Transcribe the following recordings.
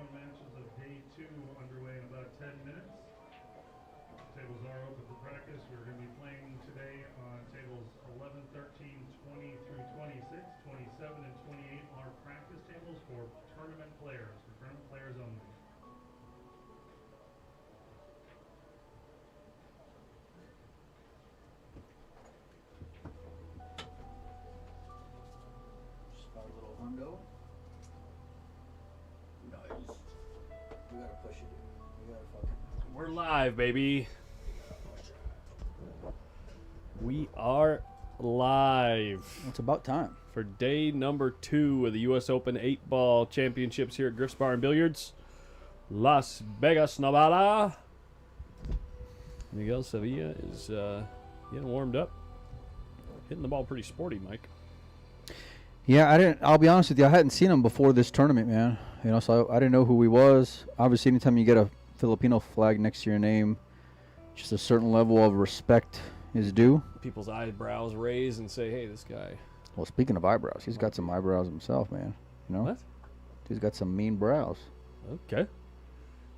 round matches of day 2 underway in about 10 minutes. Tables are open for practice. We're going to be playing today on tables 11, 13, 20 through 26. 27 and 28 are practice tables for tournament players only. Start a little hundo. Nice. We gotta push it. We gotta fucking. We're live, baby. We are live It's about time. for day number 2 of the U.S. Open 8-ball championships here at Griff's Bar and Billiards, Las Vegas, Nevada. Miguel Sevilla is getting warmed up, hitting the ball pretty sporty, Mike. Yeah, I'll be honest with you. I hadn't seen him before this tournament, man. You know, so I didn't know who he was. Obviously, anytime you get a Filipino flag next to your name, just a certain level of respect is due. People's eyebrows raise and say, "Hey, this guy." Well, speaking of eyebrows, he's got some eyebrows himself, man. You know, What? he's got some mean brows. Okay.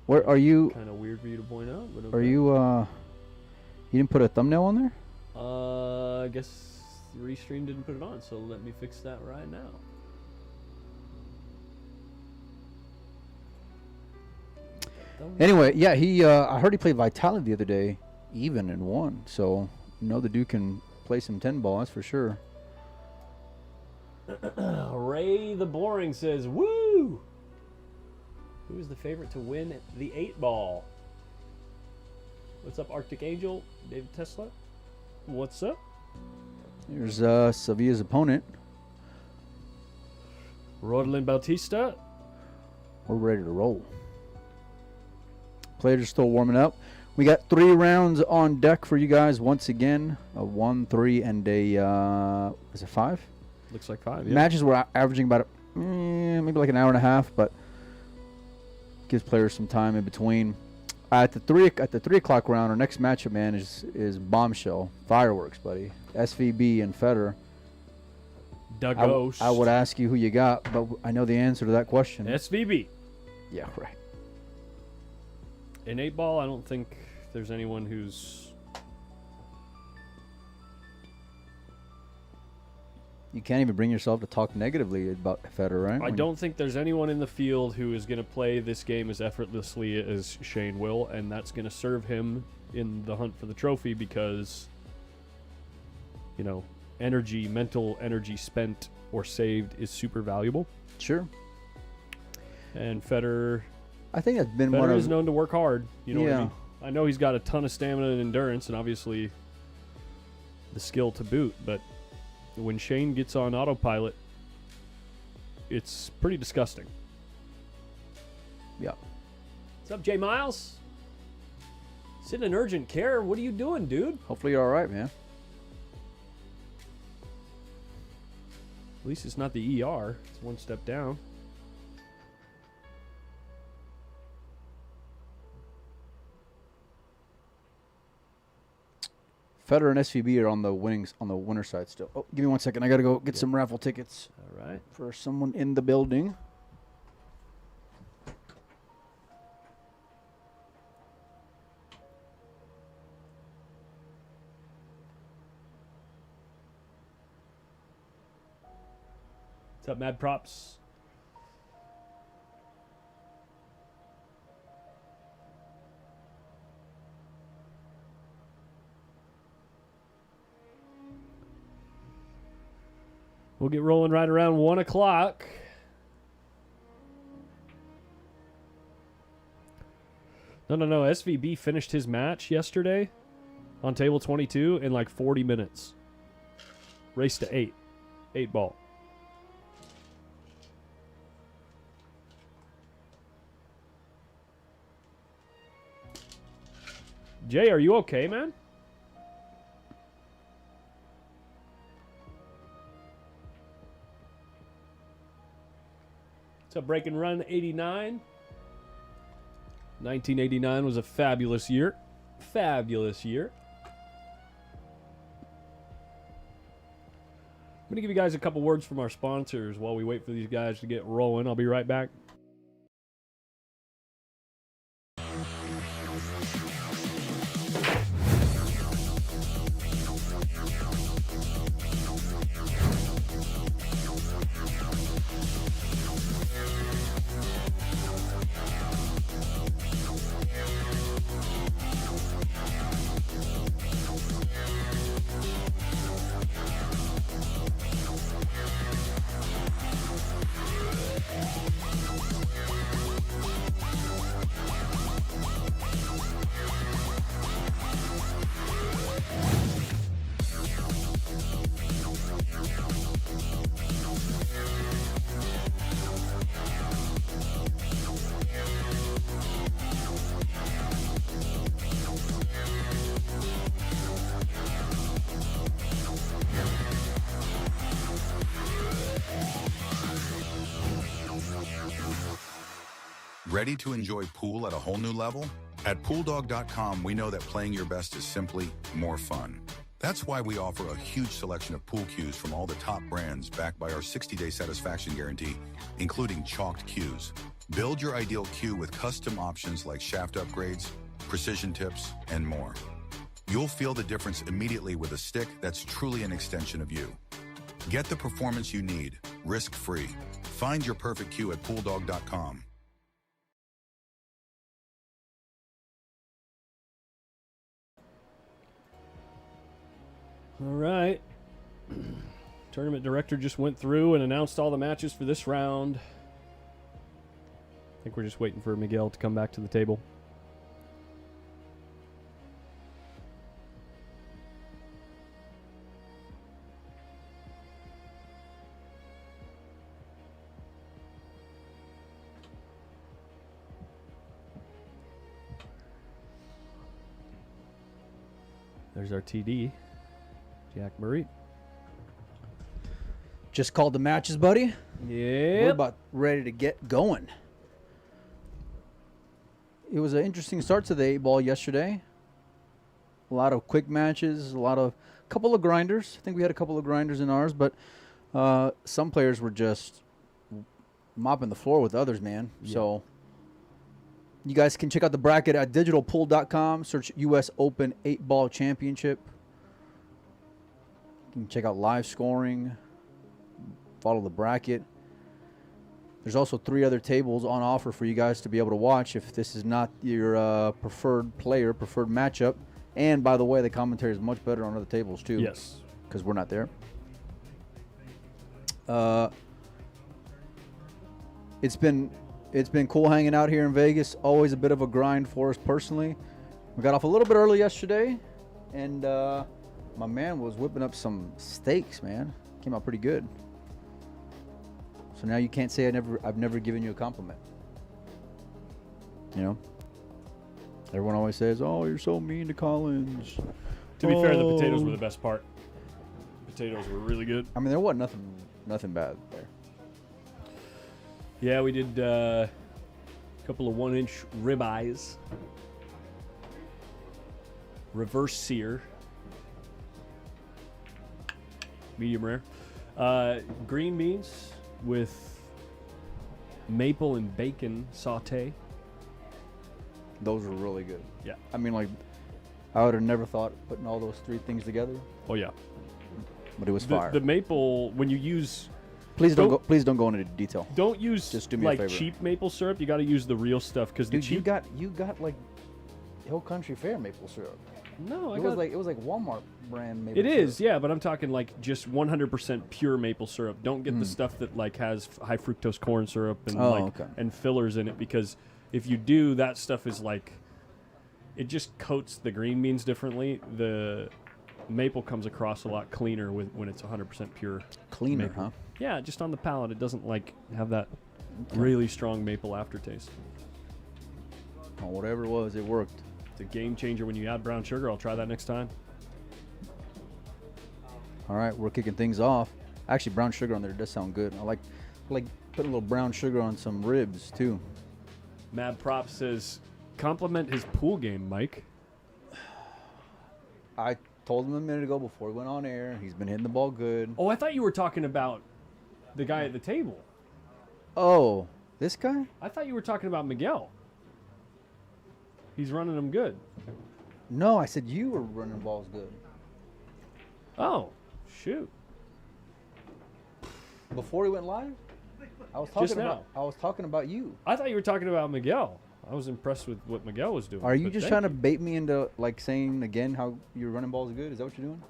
Where are you? Kind of weird for you to point out, but Are okay. you? You didn't put a thumbnail on there? I guess Restream didn't put it on, so let me fix that right now. Anyway, yeah, he. I heard he played Vitality the other day, even and won. So, you know, the dude can play some 10-ball. That's for sure. Ray the Boring says, "Woo! Who is the favorite to win the 8-ball?" What's up, Arctic Angel? David Tesla? What's up? Here's Sevilla's opponent. RODLIN Bautista. We're ready to roll. Players are still warming up. We got 3 rounds on deck for you guys once again. A 1, 3, and a is it 5? Looks like 5. Yeah. Matches were averaging about maybe like an hour and a half, but gives players some time in between. At the 3 o'clock round, our next matchup, man, is Bombshell Fireworks, buddy. SVB and Federer. Dawg. I would ask you who you got, but I know the answer to that question. SVB. Yeah, right. In 8-ball, I don't think there's anyone who's... You can't even bring yourself to talk negatively about Federer, right? I don't think there's anyone in the field who is going to play this game as effortlessly as Shane will, and that's going to serve him in the hunt for the trophy because, you know, energy, mental energy spent or saved is super valuable. Sure. And Federer, I think that's been one Federer of... is known to work hard. You know what I Yeah. mean? I know he's got a ton of stamina and endurance, and obviously the skill to boot, but when Shane gets on autopilot, it's pretty disgusting. Yeah. What's up, Jay Miles? Sitting in urgent care. What are you doing, dude? Hopefully you're all right, man. At least it's not the ER. It's one step down. Federer and SVB are on the winner side still. Oh, give me 1 second. I got to go get some raffle tickets All right. for someone in the building. What's up, Mad Props? We'll get rolling right around 1 o'clock. No. SVB finished his match yesterday on table 22 in like 40 minutes. Race to 8. 8-ball. Jay, are you okay, man? What's up, Break and Run 89? 1989 was a fabulous year. Fabulous year. I'm going to give you guys a couple words from our sponsors while we wait for these guys to get rolling. I'll be right back. Ready to enjoy pool at a whole new level? At PoolDawg.com, we know that playing your best is simply more fun. That's why we offer a huge selection of pool cues from all the top brands backed by our 60-day satisfaction guarantee, including chalked cues. Build your ideal cue with custom options like shaft upgrades, precision tips, and more. You'll feel the difference immediately with a stick that's truly an extension of you. Get the performance you need, risk-free. Find your perfect cue at PoolDawg.com. All right. Tournament director just went through and announced all the matches for this round. I think we're just waiting for Miguel to come back to the table. There's our TD. Jack Murray. Just called the matches, buddy. Yeah. We're about ready to get going. It was an interesting start to the 8-ball yesterday. A lot of quick matches, couple of grinders. I think we had a couple of grinders in ours, but some players were just mopping the floor with others, man. Yeah. So you guys can check out the bracket at digitalpool.com. Search U.S. Open 8-ball Championship. You can check out live scoring. Follow the bracket. There's also 3 other tables on offer for you guys to be able to watch if this is not your preferred matchup. And by the way, the commentary is much better on other tables too. Yes. Because we're not there. It's been cool hanging out here in Vegas. Always a bit of a grind for us personally. We got off a little bit early yesterday, and my man was whipping up some steaks, man. Came out pretty good. So now you can't say I've never given you a compliment. You know? Everyone always says, "Oh, you're so mean to Collins." To be fair, the potatoes were the best part. Potatoes were really good. I mean, there wasn't nothing bad there. Yeah, we did a couple of 1-inch ribeyes. Reverse sear. Medium rare. Green beans with maple and bacon saute. Those were really good. Yeah. I mean, like, I would have never thought putting all those 3 things together, Oh, yeah. but it was fire. The maple, when you use... Please don't go into detail. Don't use Just do me a like favor. cheap maple syrup. You got to use the real stuff because the Dude, cheap... you got like Hill Country Fair maple syrup. No, It was like Walmart brand maple It syrup. is, yeah, but I'm talking like just 100% pure maple syrup. Don't get the stuff that like has high fructose corn syrup and and fillers in it, because if you do, that stuff is like, it just coats the green beans differently. The maple comes across a lot cleaner when it's 100% pure. Cleaner, maple. huh? Yeah, just on the palate, it doesn't like have that really strong maple aftertaste. Well, whatever it was, it worked. It's a game changer when you add brown sugar. I'll try that next time. All right, we're kicking things off. Actually, brown sugar on there does sound good. I like putting a little brown sugar on some ribs too. Mad Prop says, compliment his pool game, Mike. I told him a minute ago before he went on air. He's been hitting the ball good. Oh, I thought you were talking about the guy at the table. Oh, this guy? I thought you were talking about Miguel. He's running them good. No, I said you were running balls good. Oh, shoot. Before he went live? I was talking about you. I thought you were talking about Miguel. I was impressed with what Miguel was doing. Are you but just thank trying to you. bait me into like saying again how you're running balls good? Is that what you're doing?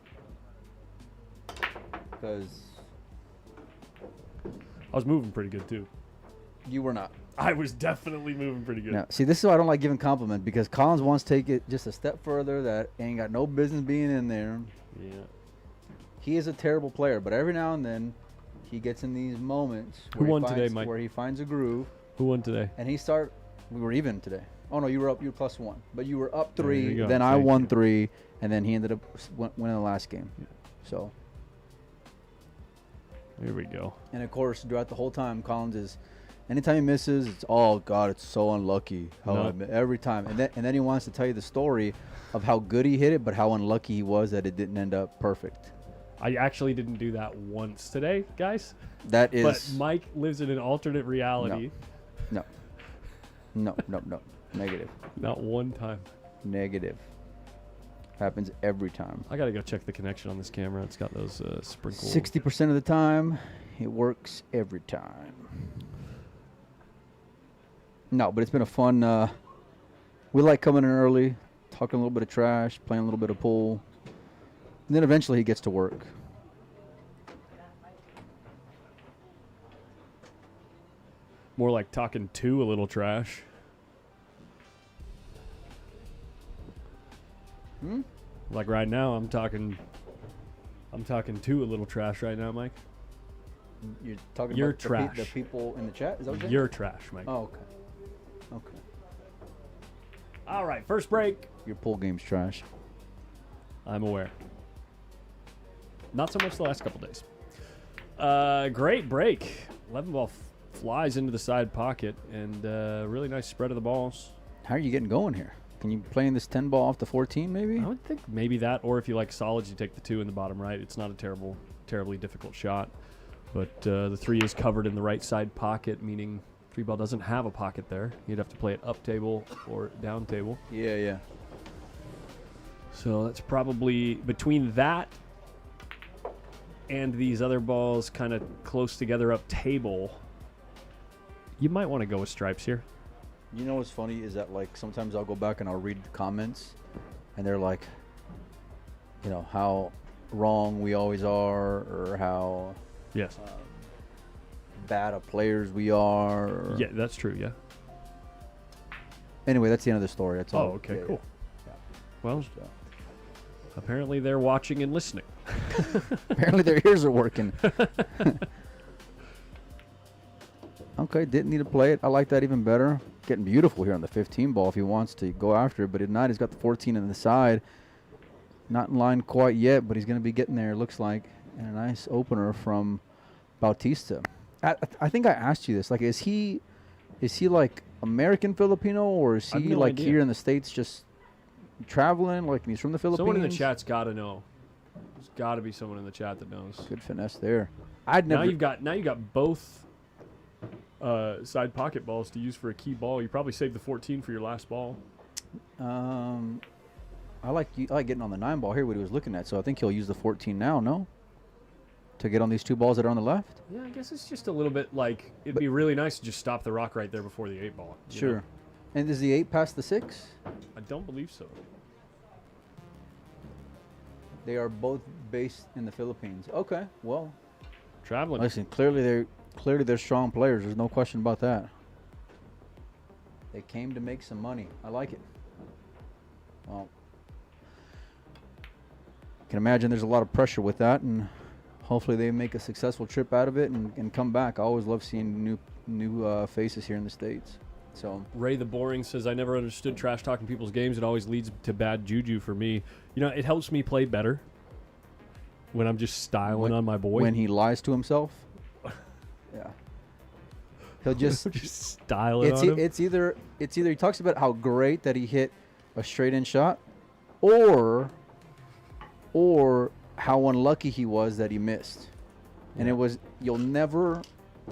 Because I was moving pretty good, too. you were not. I was definitely moving pretty good. Now, see, this is why I don't like giving compliments, because Collins wants to take it just a step further that ain't got no business being in there. Yeah. He is a terrible player, but every now and then he gets in these moments Who where, won today, Mike? where he finds a groove, Who won today? and we were even today. Oh, no, you were +1. But you were up There 3, you go. then I Thank won you. 3, and then he ended up winning the last game. So, Here we go. and of course, throughout the whole time, Collins Anytime he misses, it's God, it's so unlucky. Every time, and then he wants to tell you the story of how good he hit it, but how unlucky he was that it didn't end up perfect. I actually didn't do that once today, guys. That is. But Mike lives in an alternate reality. No. Negative. Not one time. Negative. Happens every time. I gotta go check the connection on this camera. It's got those sprinkles. 60% of the time, it works every time. No, but it's been a fun. We like coming in early, talking a little bit of trash, playing a little bit of pool, and then eventually he gets to work. More like talking to a little trash. Like right now, I'm talking to a little trash right now, Mike. You're talking You're about trash. The people in the chat? Is that what you're saying? You're trash, Mike. Oh, okay. Okay. All right, first break. Your pool game's trash. I'm aware. Not so much the last couple days. Great break. 11 ball flies into the side pocket, and really nice spread of the balls. How are you getting going here? Can you play in this 10 ball off the 14 maybe? I would think maybe that, or if you like solids, you take the 2 in the bottom right. It's not a terribly difficult shot. But the 3 is covered in the right side pocket, meaning 3 ball doesn't have a pocket there. You'd have to play it up table or down table. Yeah. So that's probably between that and these other balls kind of close together up table. You might want to go with stripes here. You know what's funny is that, like, sometimes I'll go back and I'll read the comments, and they're like, you know, how wrong we always are, or how bad of players we are. Or Yeah, that's true, yeah. Anyway, that's the end of the story. That's all. Oh, okay, Yeah, cool. yeah. Well, So, apparently they're watching and listening. apparently their ears are working. Okay, didn't need to play it. I like that even better. Getting beautiful here on the 15 ball if he wants to go after it, but if not, he's got the 14 on the side. Not in line quite yet, but he's going to be getting there, it looks like. And a nice opener from Bautista. I think I asked you this. Like, is he like American Filipino, or is I have he no like idea. here in the States just traveling? Like, he's from the Philippines? Someone in the chat's got to know. There's got to be someone in the chat that knows. Good finesse there. I'd never. Now you've got both side pocket balls to use for a key ball. You probably saved the 14 for your last ball. I like getting on the 9 ball here, what he was looking at. So I think he'll use the 14 now, no? To get on these 2 balls that are on the left? Yeah, I guess it's just a little bit like, it'd be really nice to just stop the rock right there before the 8 ball. you Sure. know? And is the 8 past the 6? I don't believe so. They are both based in the Philippines. Okay, well, Traveling. listen, clearly they're strong players. There's no question about that. They came to make some money. I like it. Well, I can imagine there's a lot of pressure with that, and hopefully they make a successful trip out of it and come back. I always love seeing new faces here in the States. So Ray the Boring says, I never understood trash talking people's games. It always leads to bad juju for me. You know, it helps me play better when I'm just styling on my boy. when he lies to himself, yeah, he'll just style it on him. It's either he talks about how great that he hit a straight in shot, or how unlucky he was that he missed. And it was, you'll never,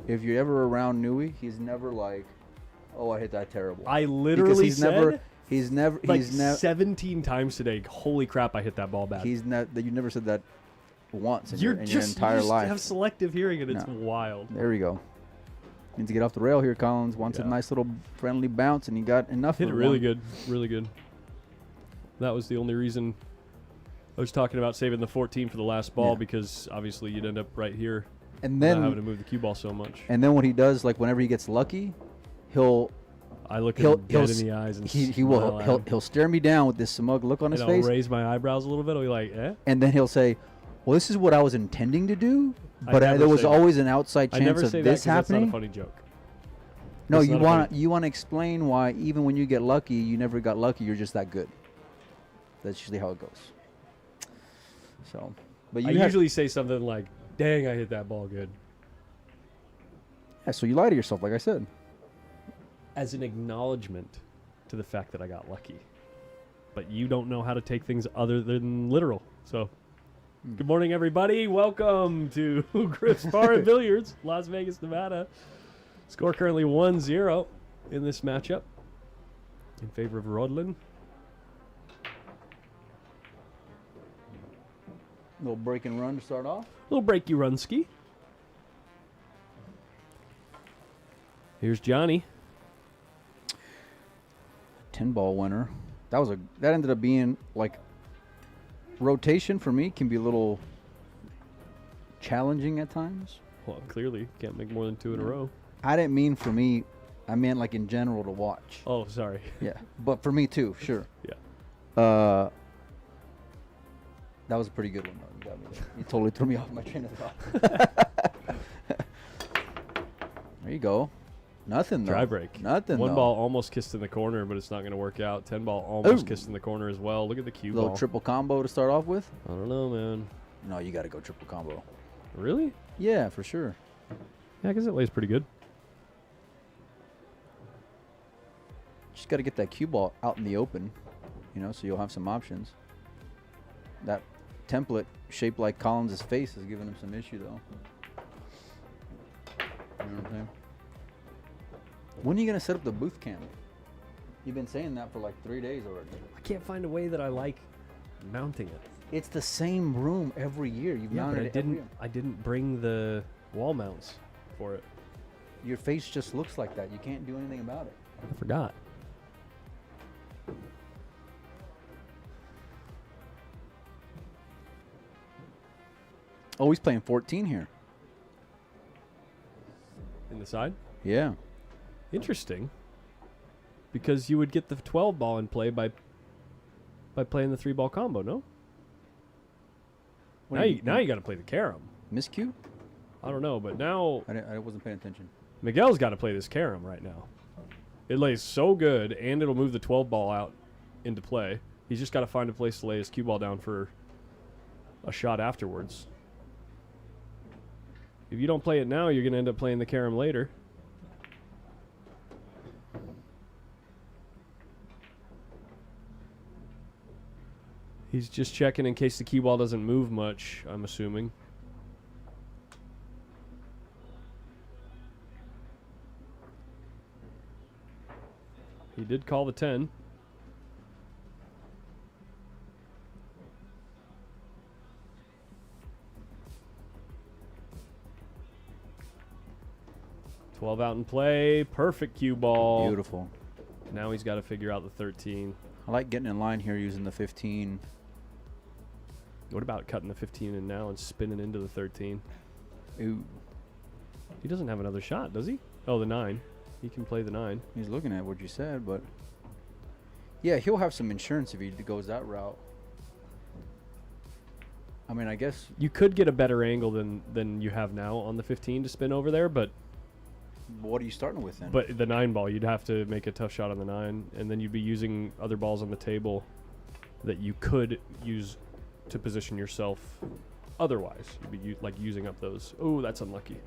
if you're ever around Nui, he's never like, oh, I hit that terrible. I literally said he's never 17 times today, holy crap, I hit that ball bad. you never said that once in your entire you just life. have selective hearing, and it's No. wild. There we go. Needs to get off the rail here, Collins. Wants a nice little friendly bounce, and he got enough Hit of it it. really good, really good. That was the only reason I was talking about saving the 14 for the last ball, Yeah. because obviously you'd end up right here, And not having then to move the cue ball so much. and then what he does, like whenever he gets lucky, I look he'll him dead in the eyes and he'll stare me down with this smug look on his and I'll face, raise my eyebrows a little bit. I'll be like, eh? and then he'll say, "Well, this is what I was intending to do, I but never there was say that. always an outside I chance never of say that this 'cause that's not happening." a funny joke. No, That's you not a want funny- you want to explain why even when you get lucky, you never got lucky. You're just that good. That's usually how it goes. So, but I you usually say something like, dang, I hit that ball good. Yeah, so you lie to yourself, like I said. As an acknowledgement to the fact that I got lucky. But you don't know how to take things other than literal. So, good morning, everybody. Welcome to Griff's Bar and Billiards, Las Vegas, Nevada. Score currently 1-0 in this matchup in favor of RODLIN. Little break and run to start off. Little breaky run ski. Here's Johnny. 10-ball winner. That ended up being like rotation for me can be a little challenging at times. Well, clearly can't make more than 2 in a row. I didn't mean for me. I meant like in general to watch. Oh, sorry. Yeah, but for me too, sure. Yeah. That was a pretty good one, though. You got me there. You totally threw me off my train of thought. There you go. Nothing, though. Dry break. Nothing, One though. ball almost kissed in the corner, but it's not going to work out. 10-ball almost kissed in the corner as well. Look at the cue Little ball. triple combo to start off with? I don't know, man. No, you got to go triple combo. Really? Yeah, for sure. Yeah, I guess it lays pretty good. Just got to get that cue ball out in the open, so you'll have some options. That template shaped like Collins' face is giving him some issue, though. You know what I'm saying? When are you going to set up the booth cam? You've been saying that for like 3 days already. I can't find a way that I like mounting it. It's the same room every year. You've Yeah, but mounted it every year. I didn't bring the wall mounts for it. Your face just looks like that. You can't do anything about it. I forgot. Oh, he's playing 14 here. In the side? Yeah. Interesting. Because you would get the 12 ball in play by playing the 3-ball combo, no? Now you got to play the carom. Miscue? I don't know, but now I wasn't paying attention. Miguel's got to play this carom right now. It lays so good, and it'll move the 12 ball out into play. He's just got to find a place to lay his cue ball down for a shot afterwards. If you don't play it now, you're going to end up playing the carom later. He's just checking in case the cue ball doesn't move much, I'm assuming. He did call the 10. $12 out in play. Perfect cue ball. Beautiful. Now he's got to figure out the 13. I like getting in line here using the 15. What about cutting the 15 in now and spinning into the 13? Ooh. He doesn't have another shot, does he? Oh, the 9. He can play the 9. He's looking at what you said, but... Yeah, he'll have some insurance if he goes that route. I mean, I guess... You could get a better angle than you have now on the 15 to spin over there, but... What are you starting with then? But the 9 ball, you'd have to make a tough shot on the 9, and then you'd be using other balls on the table that you could use to position yourself otherwise. You'd be using up those. Oh, that's unlucky.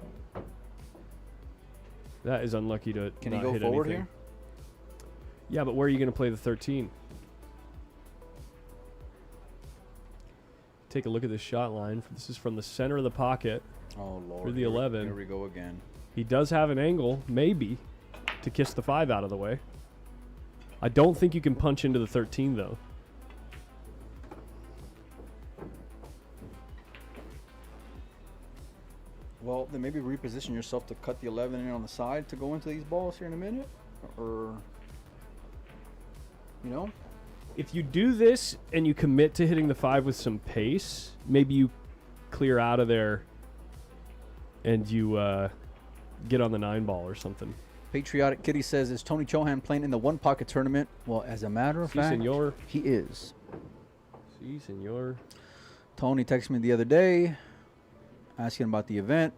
That is unlucky to Can not he go hit forward anything. here? Yeah, but where are you going to play the 13? Take a look at this shot line. This is from the center of the pocket. Oh, Lord. Through the 11. Here we go again. He does have an angle, maybe, to kiss the 5 out of the way. I don't think you can punch into the 13, though. Well, then maybe reposition yourself to cut the 11 in on the side to go into these balls here in a minute. Or, If you do this and you commit to hitting the 5 with some pace, maybe you clear out of there and you get on the 9 ball or something. Patriotic Kitty says, is Tony Chohan playing in the One Pocket tournament? Well, as a matter of fact, senor. he is. Si, senor. Tony texted me the other day asking about the event.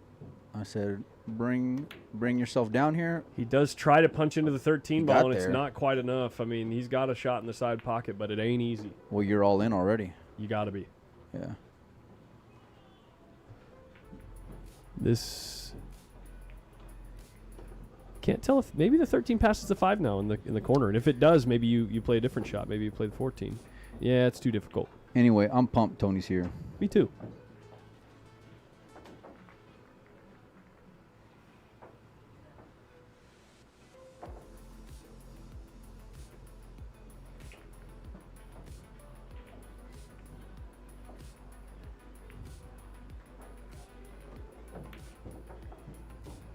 I said, bring yourself down here. He does try to punch into the 13 He ball, got and it's there. not quite enough. I mean, he's got a shot in the side pocket, but it ain't easy. Well, you're all in already. You got to be. Yeah. Can't tell if maybe the 13 passes the 5 now in the corner, and if it does, maybe you play a different shot. Maybe you play the 14. Yeah, it's too difficult. Anyway, I'm pumped Tony's here. Me too.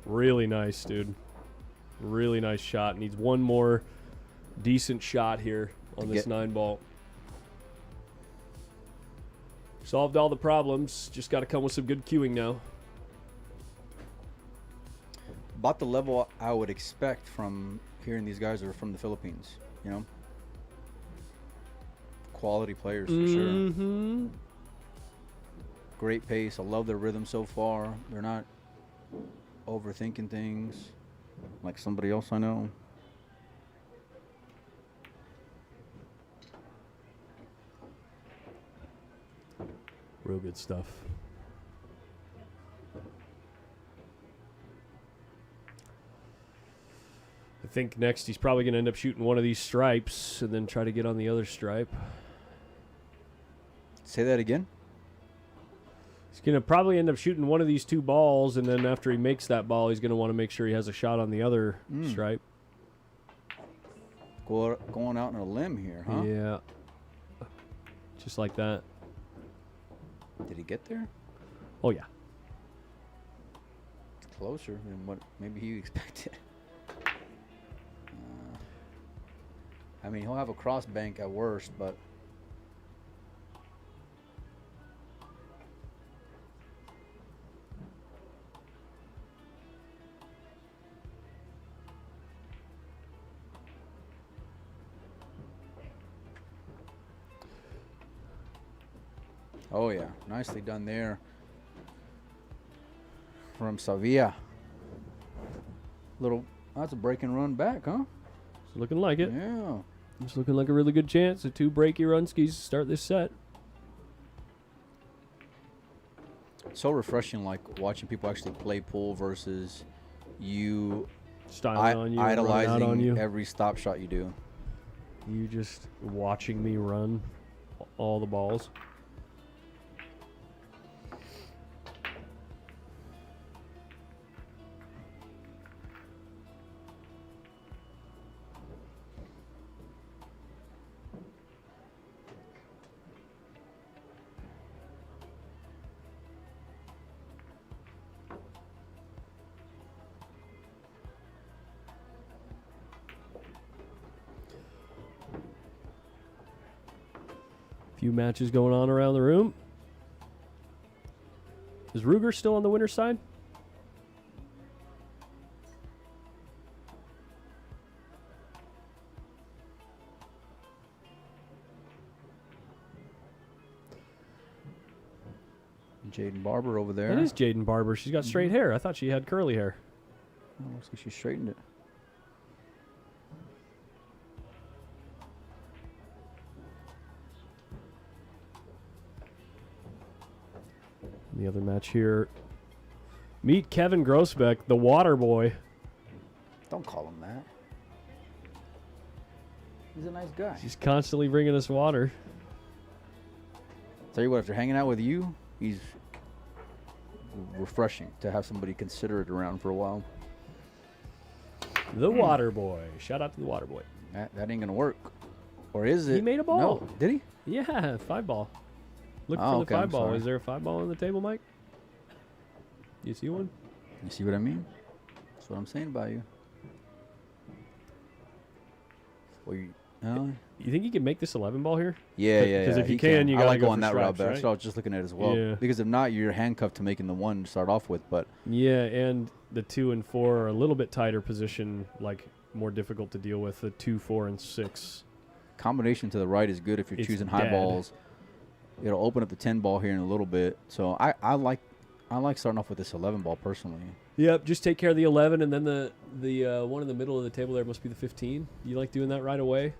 Really nice, dude. Really nice shot. Needs one more decent shot here on this 9-ball. Solved all the problems. Just got to come with some good cueing now. About the level I would expect from hearing these guys are from the Philippines, you know? Quality players for sure. Great pace. I love their rhythm so far. They're not overthinking things like somebody else I know. Real good stuff. I think next he's probably going to end up shooting one of these stripes and then try to get on the other stripe. Say that again? He's going to probably end up shooting one of these 2 balls, and then after he makes that ball, he's going to want to make sure he has a shot on the other stripe. Going out on a limb here, huh? Yeah. Just like that. Did he get there? Oh, yeah. Closer than what maybe he expected. I mean, he'll have a cross bank at worst, but oh yeah, nicely done there from Sevilla. That's a break and run back, huh? It's looking like it. Yeah. It's looking like a really good chance. The 2 breaky runskis start this set. So refreshing, like watching people actually play pool versus you Styling on you, idolizing out on you. every stop shot you do. You just watching me run all the balls. Few matches going on around the room. Is Ruger still on the winner's side? Jaden Barber over there. That is Jaden Barber. She's got straight hair. I thought she had curly hair. Oh, looks like she straightened it. The other match here. Meet Kevin Grossbeck, the water boy. Don't call him that. He's a nice guy. He's constantly bringing us water. Tell you what, if they're hanging out with you, he's refreshing to have somebody considerate around for a while. The water boy. Shout out to the water boy. That ain't gonna work. Or is it? He made a ball. No, did he? Yeah, 5-ball. Look Oh, for okay, the I'm 5-ball. sorry. Is there a 5-ball on the table, Mike? You see one? You see what I mean? That's what I'm saying about you. Well, You think you can make this 11-ball here? yeah. Because if he you can, you I gotta like go going for that route stripes, better. That's right? what I was just looking at as well. Yeah. Because if not, you're handcuffed to making the 1 to start off with. But Yeah, and the 2 and 4 are a little bit tighter position, like more difficult to deal with. The 2, 4, and 6. combination to the right is good if you're It's choosing high dead. balls. It'll open up the 10 ball here in a little bit. So I like starting off with this 11 ball personally. Yep, just take care of the 11, and then the one in the middle of the table there must be the 15. You like doing that right away?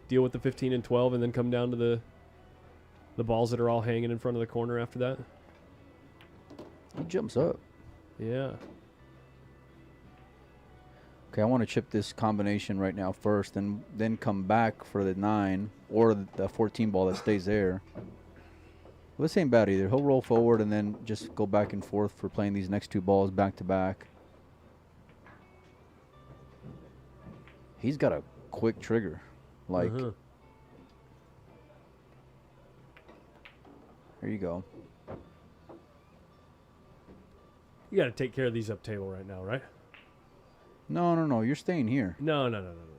Deal with the 15 and 12, and then come down to the balls that are all hanging in front of the corner after that? He jumps up. Yeah. Okay, I want to chip this combination right now first, and then come back for the 9 or the 14 ball that stays there. Well, this ain't bad either. He'll roll forward and then just go back and forth for playing these next 2 balls back to back. He's got a quick trigger. Like, there you go. You got to take care of these up table right now, right? No. You're staying here. No.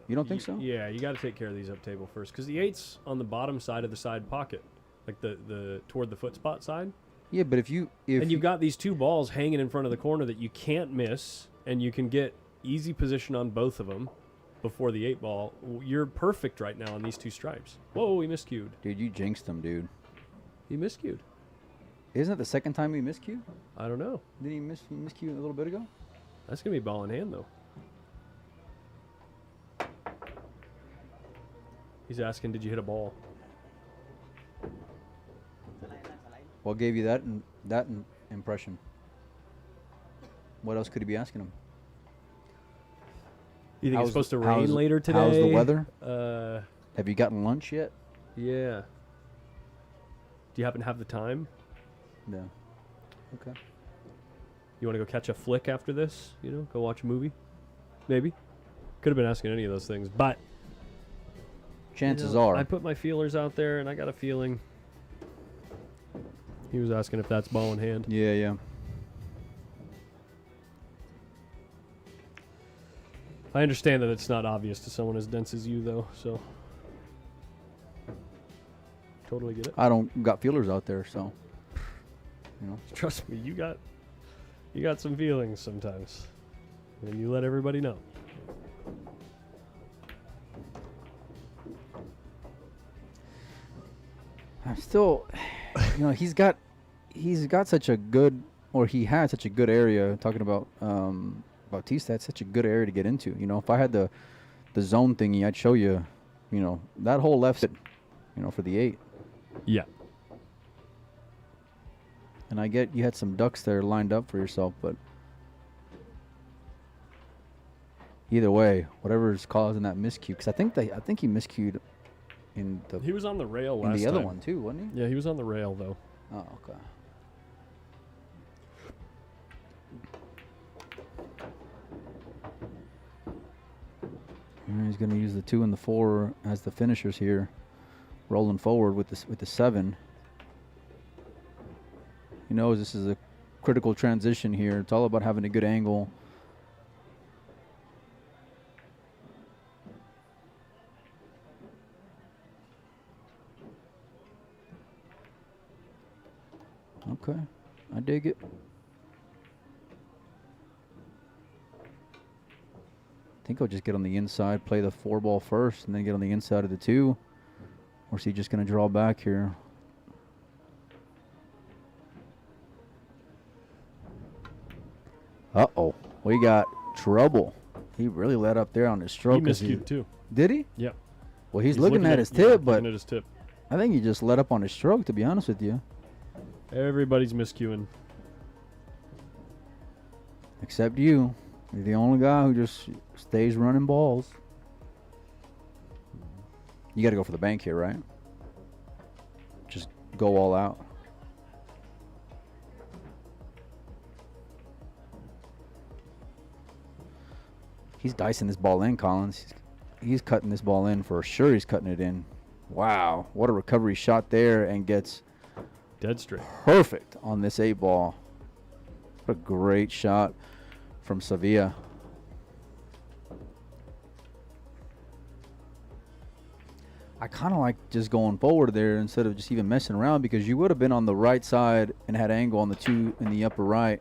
You don't think so? Yeah, you got to take care of these up table first, because the 8's on the bottom side of the side pocket, like the toward the foot spot side. Yeah, but if you've got these 2 balls hanging in front of the corner that you can't miss, and you can get easy position on both of them before the 8 ball. You're perfect right now on these 2 stripes. Whoa, he miscued. Dude, you jinxed him, dude. He miscued. Isn't it the second time he miscued? I don't know. Didn't he miscue a little bit ago? That's gonna be ball in hand though. He's asking, did you hit a ball? What gave you that impression? What else could he be asking him? You think it's supposed to rain later today? How's the weather? Uh, Have you gotten lunch yet? Yeah. Do you happen to have the time? Yeah. Okay. You want to go catch a flick after this? You know, go watch a movie? Maybe. Could have been asking any of those things, but chances are. I put my feelers out there, and I got a feeling he was asking if that's ball in hand. Yeah. I understand that it's not obvious to someone as dense as you, though, so totally get it. I don't got feelers out there, so Trust me, you got some feelings sometimes, and you let everybody know. I'm still, he's got such a good, or he had such a good area. Talking about Bautista, that's such a good area to get into. If I had the zone thingy, I'd show you, that whole left, for the 8. Yeah. And I get you had some ducks there lined up for yourself, but either way, whatever is causing that miscue, because I think he miscued in the. He was on the rail last in the time. other one too, wasn't he? Yeah, he was on the rail though. Oh, okay. And he's going to use the 2 and the 4 as the finishers here, rolling forward with the 7. He knows this is a critical transition here. It's all about having a good angle. Okay, I dig it. I think I'll just get on the inside, play the 4 ball first, and then get on the inside of the 2. Or is he just going to draw back here? Uh-oh. We got trouble. He really let up there on his stroke. He miscued too. Did he? Yep. Well, he's looking at his tip, but looking at his tip. I think he just let up on his stroke, to be honest with you. Everybody's miscuing. Except you. You're the only guy who just stays running balls. You got to go for the bank here, right? Just go all out. He's dicing this ball in, Collins. He's cutting this ball in for sure. He's cutting it in. Wow, what a recovery shot there, and gets dead straight. Perfect on this 8 ball. What a great shot from Sevilla. I kind of like just going forward there instead of just even messing around, because you would have been on the right side and had angle on the 2 in the upper right.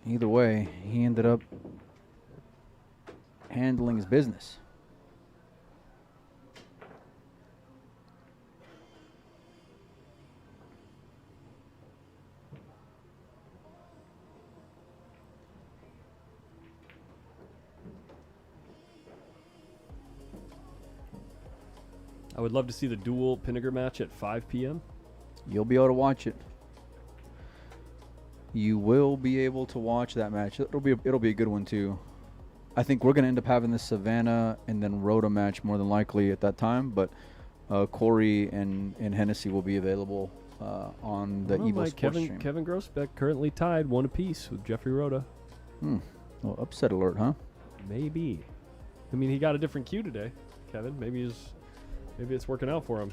Either way, he ended up handling his business. I would love to see the dual Pinniger match at 5 p.m. You'll be able to watch it. you will be able to watch that match. It'll be a good one too. I think we're gonna end up having the Savannah and then Rhoda match more than likely at that time, but Corey and Hennessy will be available on the Evo Sports stream. Kevin Grossbeck currently tied 1 apiece with Jeffrey Rhoda. Well, upset alert, huh? Maybe. I mean, he got a different cue today, Kevin. Maybe it's working out for him.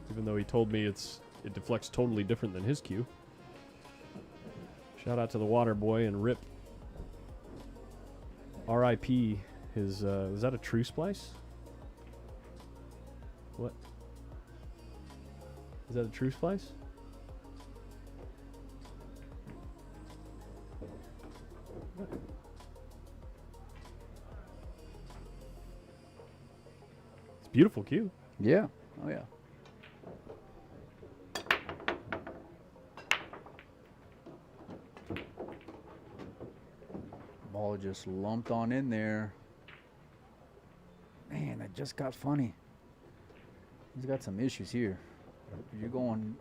Even though he told me it deflects totally different than his cue. Shout out to the water boy and rip. R.I.P. his, is that a true splice? What? Is that a true splice? It's a beautiful cue. Yeah. Oh, yeah. Ball just lumped on in there. Man, that just got funny. He's got some issues here. You're going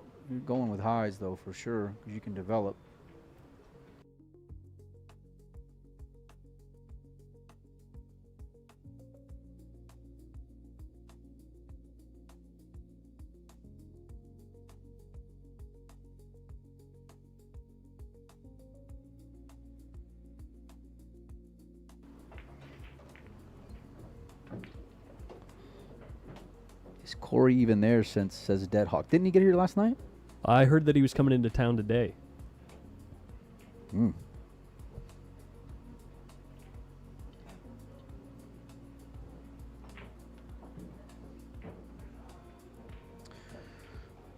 with highs though for sure, because you can develop. Is Corey even there since says Deadhawk? Didn't he get here last night? I heard that he was coming into town today. All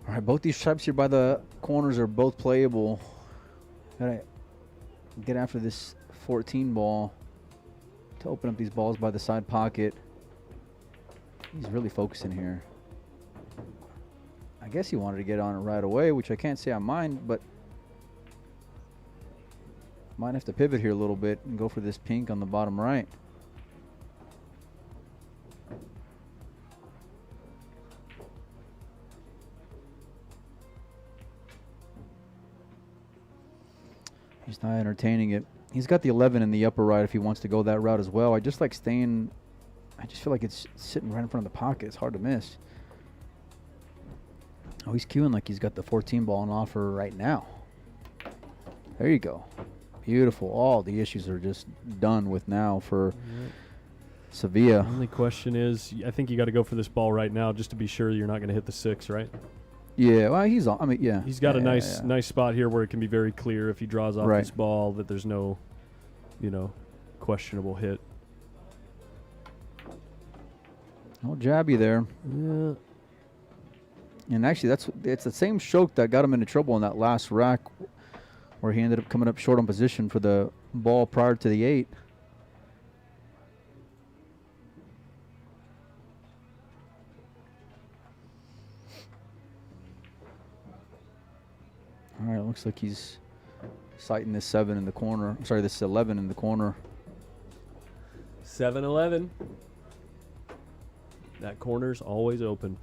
right, both these traps here by the corners are both playable. Gotta get after this 14 ball to open up these balls by the side pocket. He's really focusing here. I guess he wanted to get on it right away, which I can't say I mind, but might have to pivot here a little bit and go for this pink on the bottom right. He's not entertaining it. He's got the 11 in the upper right if he wants to go that route as well. I just like staying. I just feel like it's sitting right in front of the pocket. It's hard to miss. Oh, he's queuing like he's got the 14 ball on offer right now. There you go. Beautiful. All the issues are just done with now for Sevilla. The only question is, I think you got to go for this ball right now just to be sure you're not going to hit the 6, right? Yeah, well, he's on. I mean, yeah. He's got a nice spot here where it can be very clear if he draws off this ball that there's no, questionable hit. No jabby there. Yeah. And actually, it's the same stroke that got him into trouble on that last rack where he ended up coming up short on position for the ball prior to the 8. All right, looks like he's sighting this 7 in the corner. I'm sorry, this 11 in the corner. 7-11. That corner's always open.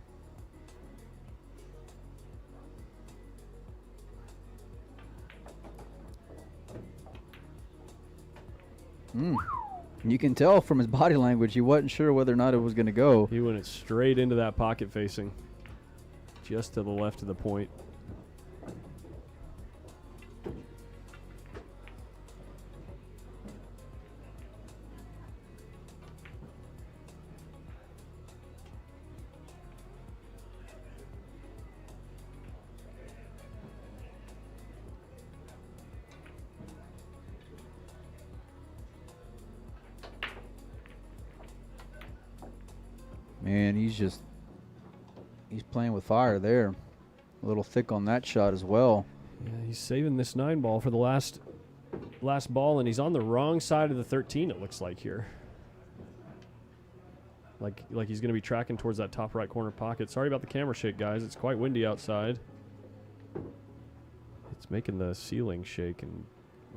You can tell from his body language he wasn't sure whether or not it was going to go. He went it straight into that pocket facing. Just to the left of the point. Man, he's playing with fire there. A little thick on that shot as well. Yeah, he's saving this 9 ball for the last ball, and he's on the wrong side of the 13, it looks like here. Like he's going to be tracking towards that top right corner pocket. Sorry about the camera shake, guys. It's quite windy outside. It's making the ceiling shake and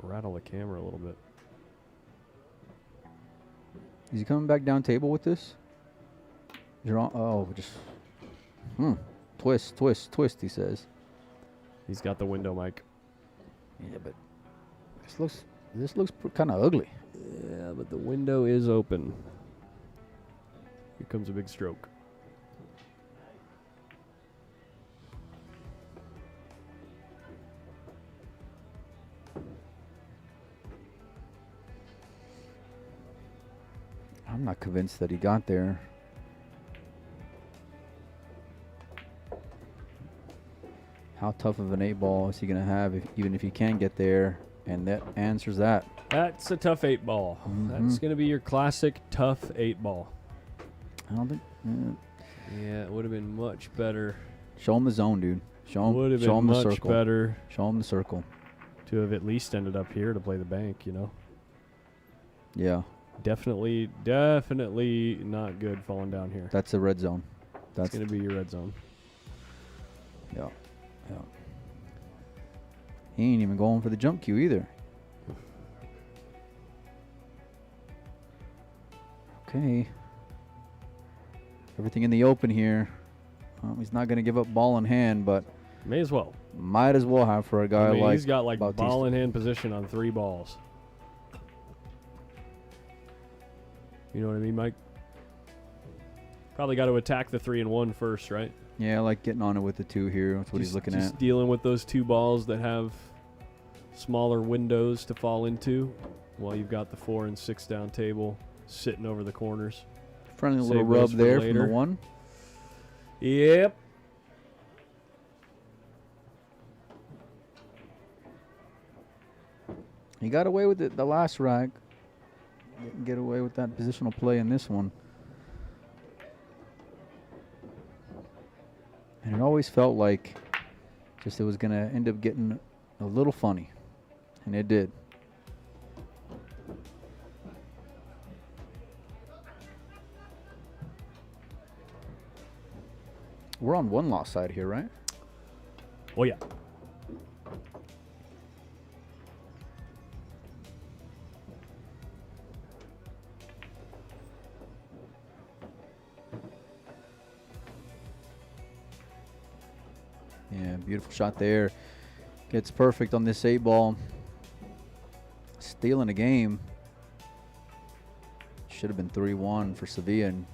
rattle the camera a little bit. Is he coming back down table with this? Just twist, he says. He's got the window mic. Yeah, but this looks kind of ugly. Yeah, but the window is open. Here comes a big stroke. I'm not convinced that he got there. How tough of an 8-ball is he going to have, even if he can get there? And that answers that. That's a tough 8-ball. That's going to be your classic tough 8-ball. I don't think. Yeah, it would have been much better. Show him the zone, dude. Show him Would have the been much circle. better Show him the circle. to have at least ended up here to play the bank, you know? Yeah. Definitely not good falling down here. That's a red zone. That's going to be your red zone. Yeah. Yeah. He ain't even going for the jump cue either. Okay. Everything in the open here. He's not going to give up ball in hand, but May as well. might as well have for a guy like he's got like Bautista. ball in hand position on 3 balls. You know what I mean, Mike? Probably got to attack the 3 and 1 first, right? Yeah, I like getting on it with the 2 here. That's what he's looking just at. Dealing with those 2 balls that have smaller windows to fall into while you've got the 4 and 6 down table sitting over the corners. Friendly Save little those rub for there from later. the 1. Yep. He got away with it the last rack. Didn't get away with that positional play in this one. And it always felt like just it was going to end up getting a little funny. And it did. We're on 1-loss side here, right? Oh, yeah. Yeah, beautiful shot there. Gets perfect on this 8-ball. Stealing a game. Should have been 3-1 for Sevilla. And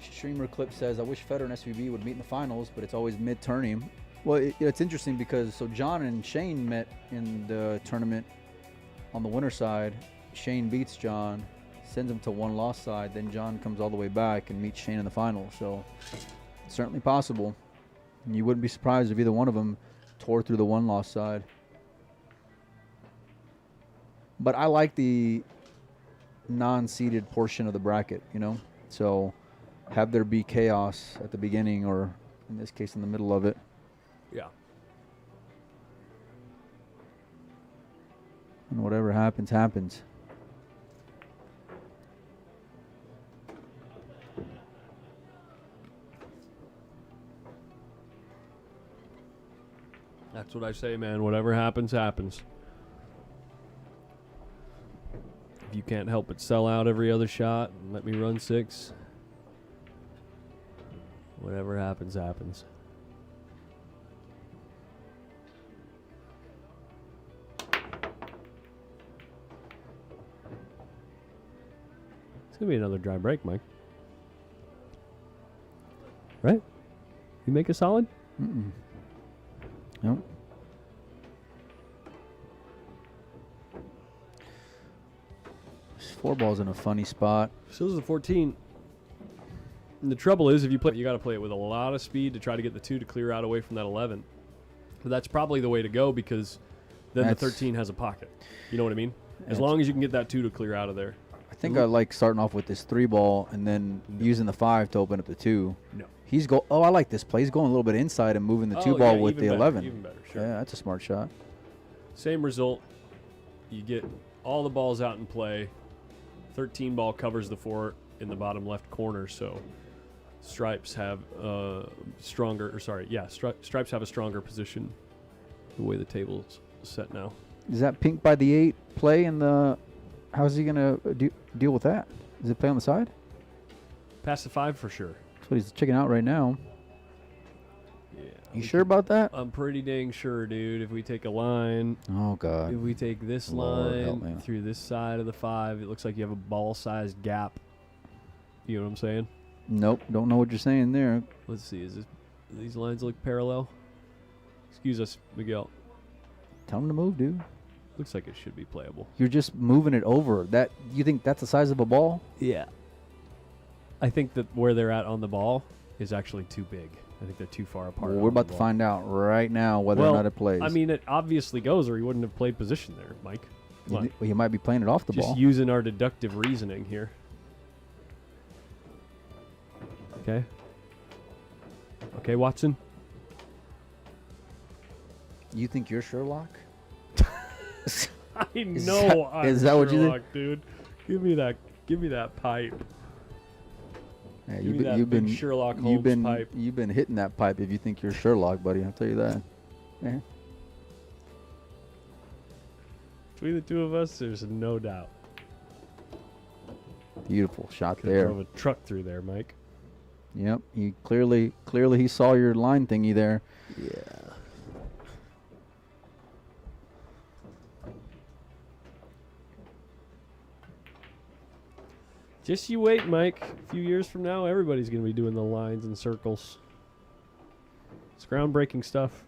Streamer Clip says, I wish Federer and SVB would meet in the finals, but it's always mid-tourney. Well, it's interesting because John and Shane met in the tournament on the winner side. Shane beats John, sends him to 1-loss side. Then John comes all the way back and meets Shane in the final. So it's certainly possible. And you wouldn't be surprised if either one of them tore through the 1-loss side. But I like the non-seeded portion of the bracket, you know. So have there be chaos at the beginning, or in this case in the middle of it. Yeah. And whatever happens, happens. That's what I say, man. Whatever happens, happens. If you can't help but sell out every other shot and let me run 6, whatever happens, happens. It's going to be another dry break, Mike. Right? You make a solid? Mm-mm. Nope. This 4-ball's in a funny spot. So this is a 14. And the trouble is, if you play, you got to play it with a lot of speed to try to get the 2 to clear out away from that 11. But that's probably the way to go, because then the 13 has a pocket. You know what I mean? As long as you can get that 2 to clear out of there. I think I like starting off with this 3-ball and then using the 5 to open up the 2. No. Oh, I like this play. He's going a little bit inside and moving the 2-ball with the 11. Even better, sure. Yeah, that's a smart shot. Same result. You get all the balls out in play. 13 ball covers the 4 in the bottom left corner, so Stripes have Stripes have a stronger position the way the table's set now. Is that pink by the 8 play in the? How's he gonna deal with that? Is it play on the side? Pass the 5 for sure. That's what he's checking out right now. Yeah. You sure about that? I'm pretty dang sure, dude. If we take a line, Oh God. if we take this Lord help line me. through this side of the 5, it looks like you have a ball-sized gap. You know what I'm saying? Nope. Don't know what you're saying there. Let's see. Do these lines look parallel? Excuse us, Miguel. Tell him to move, dude. Looks like it should be playable. You're just moving it over. That you think that's the size of a ball? Yeah. I think that where they're at on the ball is actually too big. I think they're too far apart. Well, we're about to find out right now whether or not it plays. I mean, it obviously goes, or he wouldn't have played position there, Mike. Come on. Well, you might be playing it off the Just ball. using our deductive reasoning here. Okay. Okay, Watson. You think you're Sherlock? I know I'm is that what you think? Sherlock, dude. Give me that pipe. Yeah, Give me that big Sherlock Holmes pipe. You've been hitting that pipe if you think you're Sherlock, buddy. I'll tell you that. Yeah. Between the two of us, there's no doubt. Beautiful shot Could there. drove a truck through there, Mike. Yep. He clearly he saw your line thingy there. Yeah. Just you wait, Mike. A few years from now, everybody's going to be doing the lines and circles. It's groundbreaking stuff.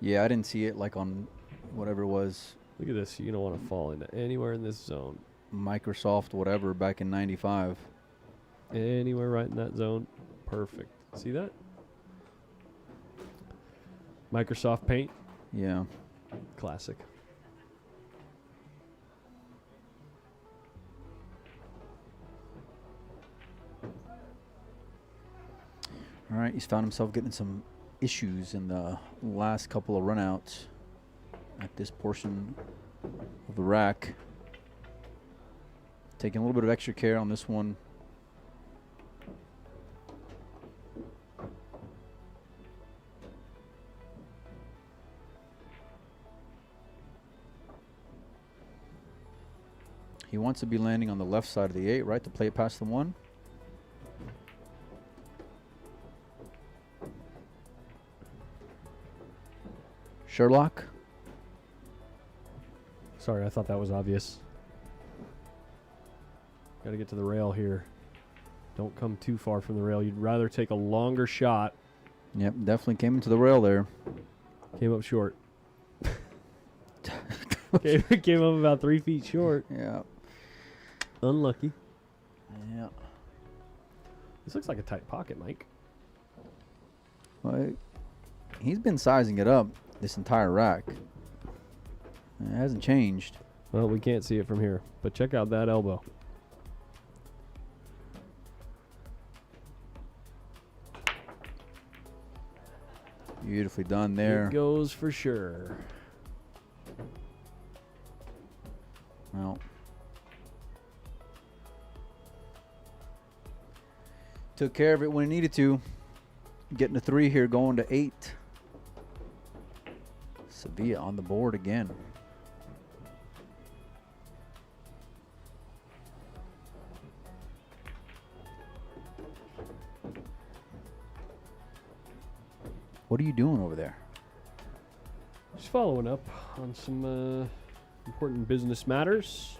Yeah, I didn't see it like on whatever it was, Look at this. You're going to want to fall into anywhere in this zone. Microsoft whatever back in '95. Anywhere right in that zone. Perfect. See that? Microsoft Paint. Yeah. Classic. All right, he's found himself getting some issues in the last couple of runouts at this portion of the rack. Taking a little bit of extra care on this one. He wants to be landing on the left side of the 8, right, to play it past the 1. Sherlock? Sorry, I thought that was obvious. Got to get to the rail here. Don't come too far from the rail. You'd rather take a longer shot. Yep, definitely came into the rail there. Came up short. Came up about 3 feet short. Yeah. Unlucky. Yeah. This looks like a tight pocket, Mike. Well, he's been sizing it up this entire rack. It hasn't changed. Well, we can't see it from here, but check out that elbow. Beautifully done there. It goes for sure. Well, took care of it when he needed to. Getting a 3 here, going to 8. Sevilla on the board again. What are you doing over there? Just following up on some important business matters.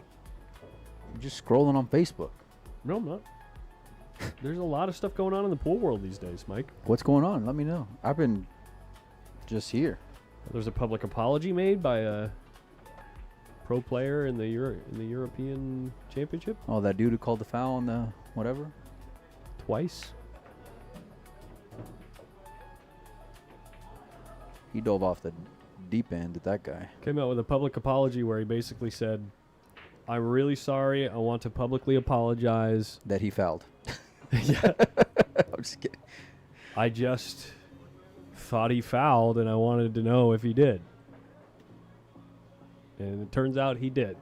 You're just scrolling on Facebook. No, I'm not. There's a lot of stuff going on in the pool world these days, Mike. What's going on? Let me know. I've been just here. There's a public apology made by a pro player in the European Championship Oh, that dude who called the foul on the whatever? twice. He dove off the deep end at that guy. Came out with a public apology where he basically said, "I'm really sorry. I want to publicly apologize." That he fouled. Yeah. I'm just kidding. I just thought he fouled, and I wanted to know if he did. And it turns out he did.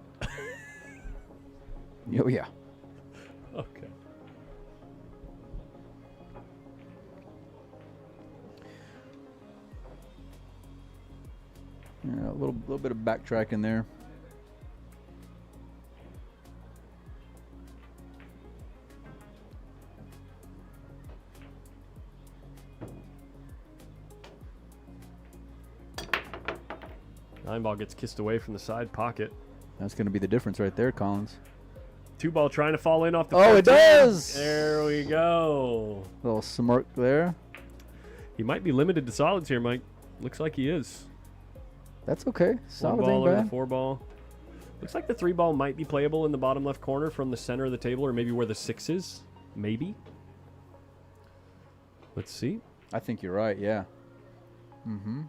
Oh, yeah. Okay. Yeah, a little bit of backtrack in there. Nine ball gets kissed away from the side pocket. That's going to be the difference right there, Collins. 2 ball trying to fall in off the. Oh, it does! There we go. Little smirk there. He might be limited to solids here, Mike. Looks like he is. That's okay. 1 Solid ball ain't or the bad. 4 ball. Looks like the 3 ball might be playable in the bottom left corner from the center of the table, or maybe where the 6 is. Maybe. Let's see. I think you're right, yeah. Mm-hmm.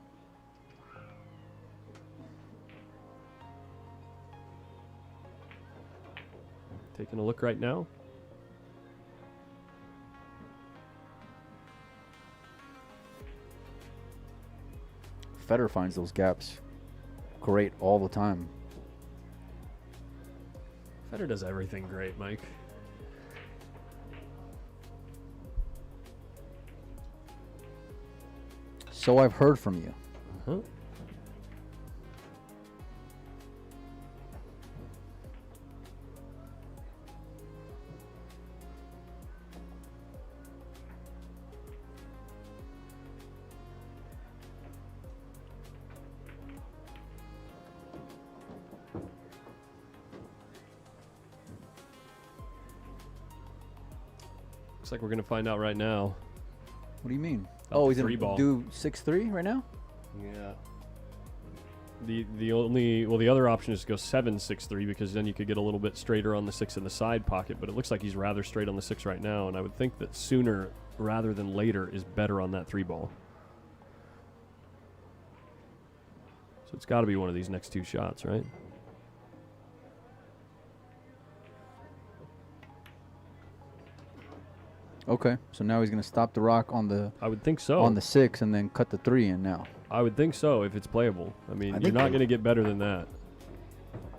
Taking a look right now. Federer finds those gaps great all the time. Federer does everything great, Mike. So I've heard from you. Huh? Looks like we're gonna find out right now. What do you mean? About Oh, the he's three going ball. to do 6-3 right now? Yeah. The other option is to go 7-6-3 because then you could get a little bit straighter on the 6 in the side pocket, but it looks like he's rather straight on the 6 right now, and I would think that sooner rather than later is better on that 3 ball. So it's got to be one of these next 2 shots, right? Okay, so now he's going to stop the rock on the I would think so. on the 6 and then cut the 3 in now. I would think so if it's playable. I mean, I you're think not they- going to get better than that.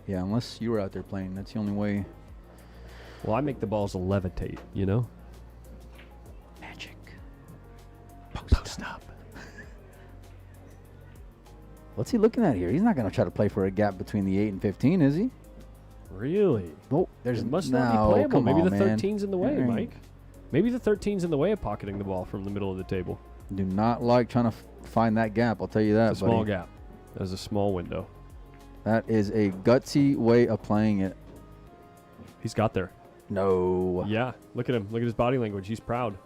Yeah, unless you were out there playing. That's the only way. Well, I make the balls levitate, you know? Magic. Stop. What's he looking at here? He's not going to try to play for a gap between the 8 and 15, is he? Really? Oh, there's It must no, not be playable. come Maybe on, the man. 13's in the way, There ain't- Mike. Maybe the 13's in the way of pocketing the ball from the middle of the table. Do not like trying to find that gap. I'll tell you that, It's a small buddy. gap. There's a small window. That is a gutsy way of playing it. He's got there. No. Yeah. Look at him. Look at his body language. He's proud.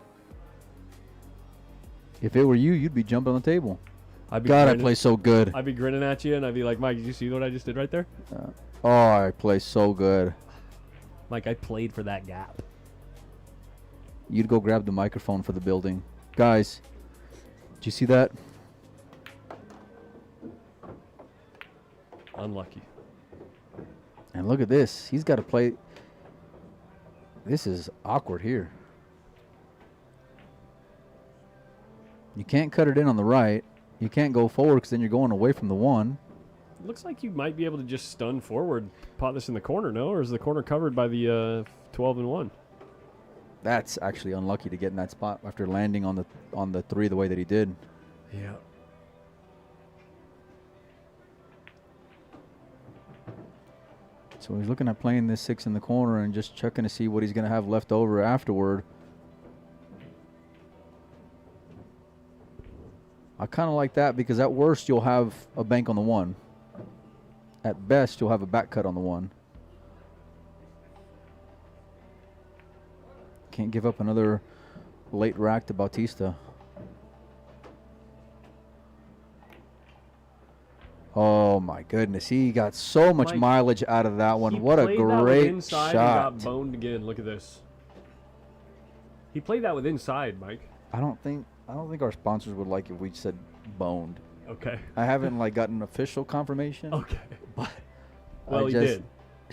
If it were you, you'd be jumping on the table. I'd be God, I grinning- play so good. I'd be grinning at you, and I'd be like, Mike, did you see what I just did right there? Oh, I play so good. Mike, I played for that gap. You'd go grab the microphone for the building. Guys, did you see that? Unlucky. And look at this. He's got to play. This is awkward here. You can't cut it in on the right. You can't go forward because then you're going away from the 1. Looks like you might be able to just stun forward, pot this in the corner, no? Or is the corner covered by the 12 and 1? That's actually unlucky to get in that spot after landing on the 3 the way that he did. Yeah. So he's looking at playing this 6 in the corner and just checking to see what he's going to have left over afterward. I kind of like that because at worst you'll have a bank on the 1. At best you'll have a back cut on the 1. Can't give up another late rack to Bautista. Oh my goodness, he got so much Mike, mileage out of that one. He What a played that with great inside shot. And got boned again. Look at this. He played that with inside, Mike. I don't think our sponsors would like if we said boned. Okay. I haven't like gotten official confirmation. Okay. But Well, I he just-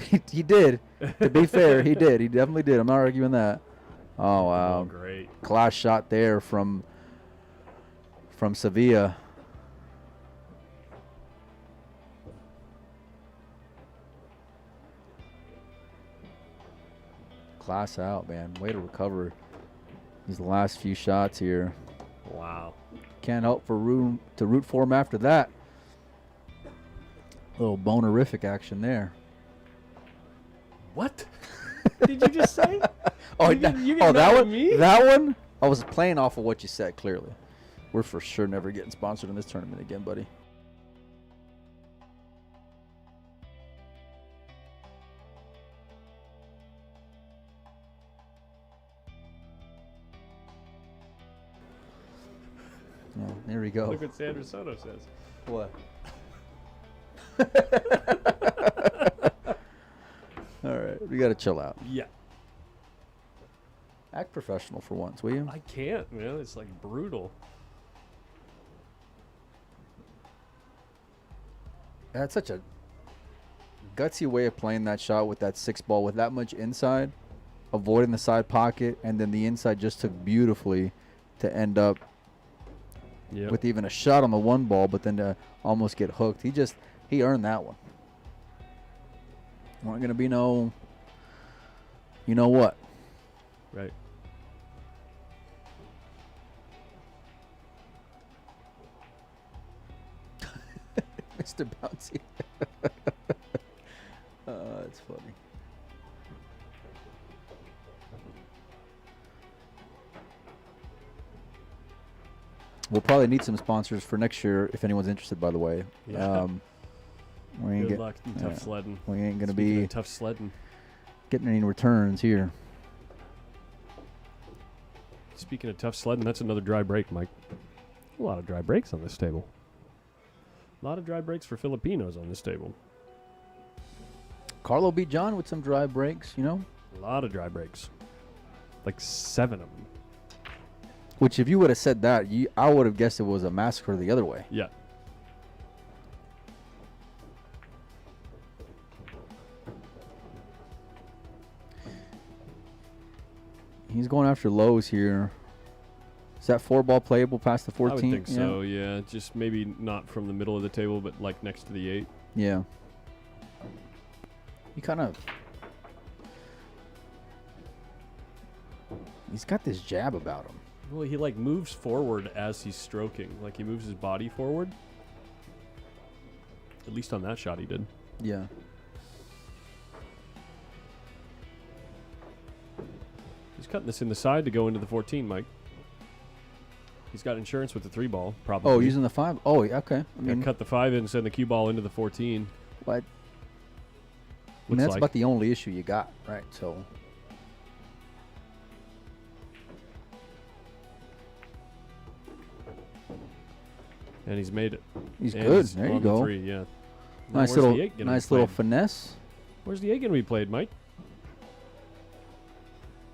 did. he did. To be fair, he did. He definitely did. I'm not arguing that. Oh wow. Oh, great. Class shot there from Sevilla. Class out, man. Way to recover these last few shots here. Wow. Can't help to root for him after that. Little bonerific action there. What did you just say? Oh, You get mad that at one. me? That one. I was playing off of what you said. Clearly, we're for sure never getting sponsored in this tournament again, buddy. Oh, there we go. Look what Sandra Soto says. What? All right, we gotta chill out. Yeah. Act professional for once, will you? I can't, man. It's like brutal. That's such a gutsy way of playing that shot with that 6-ball with that much inside, avoiding the side pocket, and then the inside just took beautifully to end up with even a shot on the 1 ball, but then to almost get hooked. He earned that one. Weren't gonna be no, you know what? Right. Mr. Bouncy. That's funny. We'll probably need some sponsors for next year if anyone's interested, by the way. Yeah. We ain't Good luck and tough sledding. We ain't going to Speaking be of tough sledding. getting any returns here. Speaking of tough sledding, that's another dry break, Mike. A lot of dry breaks on this table. A lot of dry breaks for Filipinos on this table. Carlo beat John with some dry breaks, you know? A lot of dry breaks. Like 7 of them. Which, if you would have said that, I would have guessed it was a massacre the other way. Yeah. He's going after lows here. Is that 4-ball playable past the 14? I would think so, yeah. Just maybe not from the middle of the table, but like next to the 8. Yeah. He kind of... He's got this jab about him. Well, he like moves forward as he's stroking. Like he moves his body forward. At least on that shot he did. Yeah. He's cutting this in the side to go into the 14, Mike. He's got insurance with the 3-ball, probably. Oh, using the 5? Oh, yeah, okay. I mean, mean, cut the 5 in and send the cue ball into the 14. What? I mean, that's about the only issue you got, right? So. And he's made it. He's and good. He's there you on go. The 3, yeah. Nice little finesse. Where's the 8 going to be played, Mike?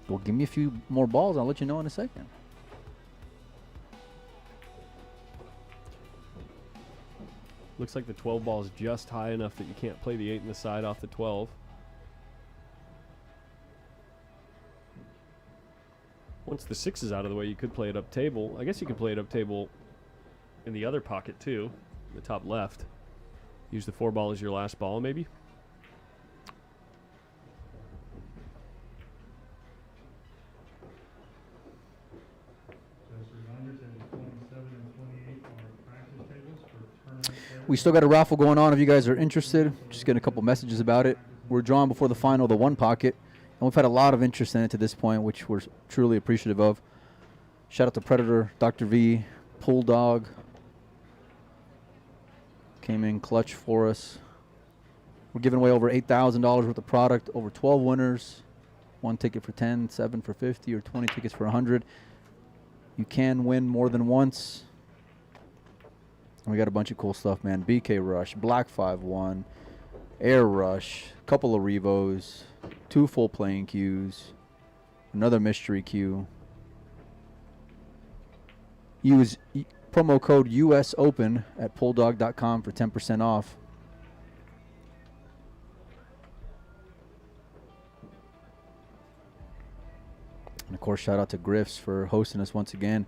Well, give me a few more balls. I'll let you know in a second. Looks like the 12 ball is just high enough that you can't play the 8 in the side off the 12. Once the 6 is out of the way, you could play it up table. I guess you could play it up table in the other pocket too, the top left. Use the 4 ball as your last ball, maybe. We still got a raffle going on if you guys are interested. Just getting a couple messages about it. We're drawing before the final, the 1 pocket. And we've had a lot of interest in it to this point, which we're truly appreciative of. Shout out to Predator, Dr. V, Pool Dog. Came in clutch for us. We're giving away over $8,000 worth of product, over 12 winners. 1 ticket for 10, 7 for 50, or 20 tickets for 100. You can win more than once. And we got a bunch of cool stuff, man. BK Rush, Black 5-1, Air Rush, couple of Revos, 2 full playing cues, another mystery cue. Use promo code USOPEN at pulldog.com for 10% off. And of course, shout out to Griffs for hosting us once again.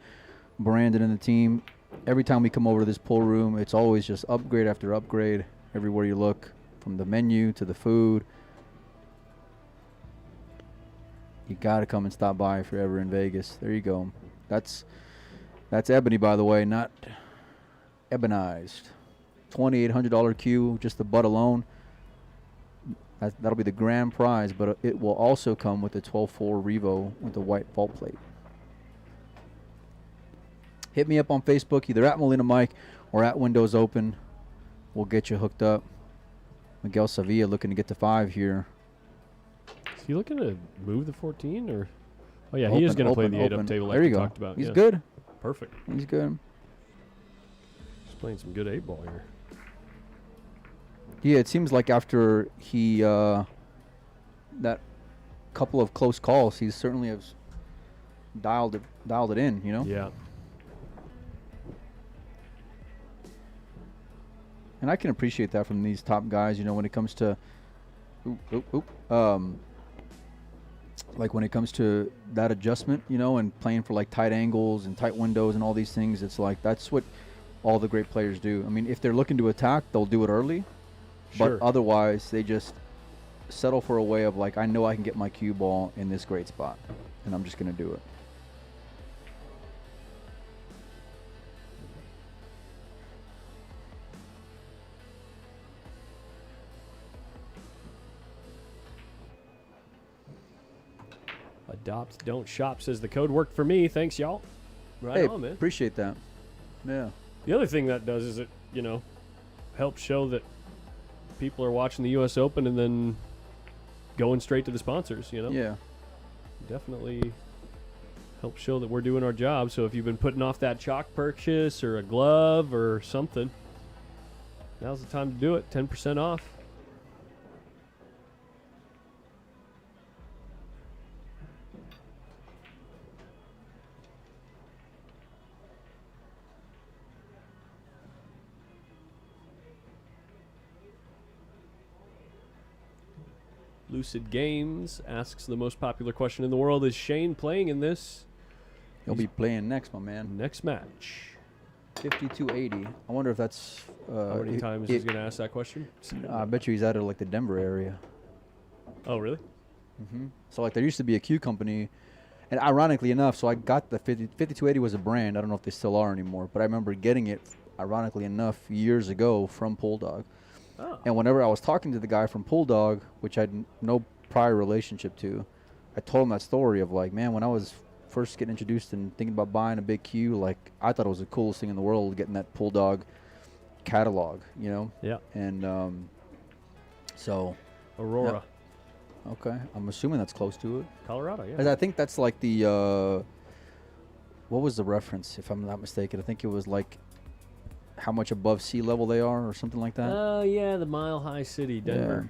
Brandon and the team. Every time we come over to this pool room, it's always just upgrade after upgrade. Everywhere you look, from the menu to the food. You got to come and stop by if you're ever in Vegas. There you go. That's Ebony, by the way, not ebonized. $2,800 cue, just the butt alone. That'll be the grand prize, but it will also come with the 12.4 Revo with the white vault plate. Hit me up on Facebook, either at Molina Mike or at Windows Open. We'll get you hooked up. Miguel Sevilla looking to get to 5 here. Is he looking to move the 14 or? Oh yeah, he is going to play the 8-up table like there you we go. talked about. He's good. Perfect. He's good. He's playing some good 8-ball here. Yeah, it seems like after he that couple of close calls, he certainly has dialed it in, you know? Yeah. And I can appreciate that from these top guys, you know, when it comes to like when it comes to that adjustment, you know, and playing for like tight angles and tight windows and all these things. It's like that's what all the great players do. I mean, if they're looking to attack, they'll do it early. Sure. But otherwise, they just settle for a way of like, I know I can get my cue ball in this great spot, and I'm just going to do it. Adopt, don't shop says the code worked for me. Thanks, y'all. Right Hey, on, man. appreciate that. Yeah. The other thing that does is it, you know, helps show that people are watching the U.S. Open and then going straight to the sponsors, you know? Yeah. Definitely helps show that we're doing our job. So if you've been putting off that chalk purchase or a glove or something, now's the time to do it. 10% off. Lucid Games asks the most popular question in the world: is Shane playing in this? He'll be playing next, my man. Next match. 5280. I wonder if that's... How many times he's going to ask that question? I bet you he's out of like the Denver area. Oh, really? Mm-hmm. So like there used to be a Q company, and ironically enough, so I got the 5280 was a brand. I don't know if they still are anymore, but I remember getting it, ironically enough, years ago from Dawg. Oh. And whenever I was talking to the guy from Dawg, which I had no prior relationship to, I told him that story of like, man, when I was first getting introduced and thinking about buying a big Q, like I thought it was the coolest thing in the world, getting that Dawg catalog, you know? Yeah. And so. Aurora. Yeah. Okay. I'm assuming that's close to it. Colorado, yeah. 'Cause I think that's like the, what was the reference, if I'm not mistaken? I think it was like how much above sea level they are or something like that. Oh, yeah, the Mile High City, Denver.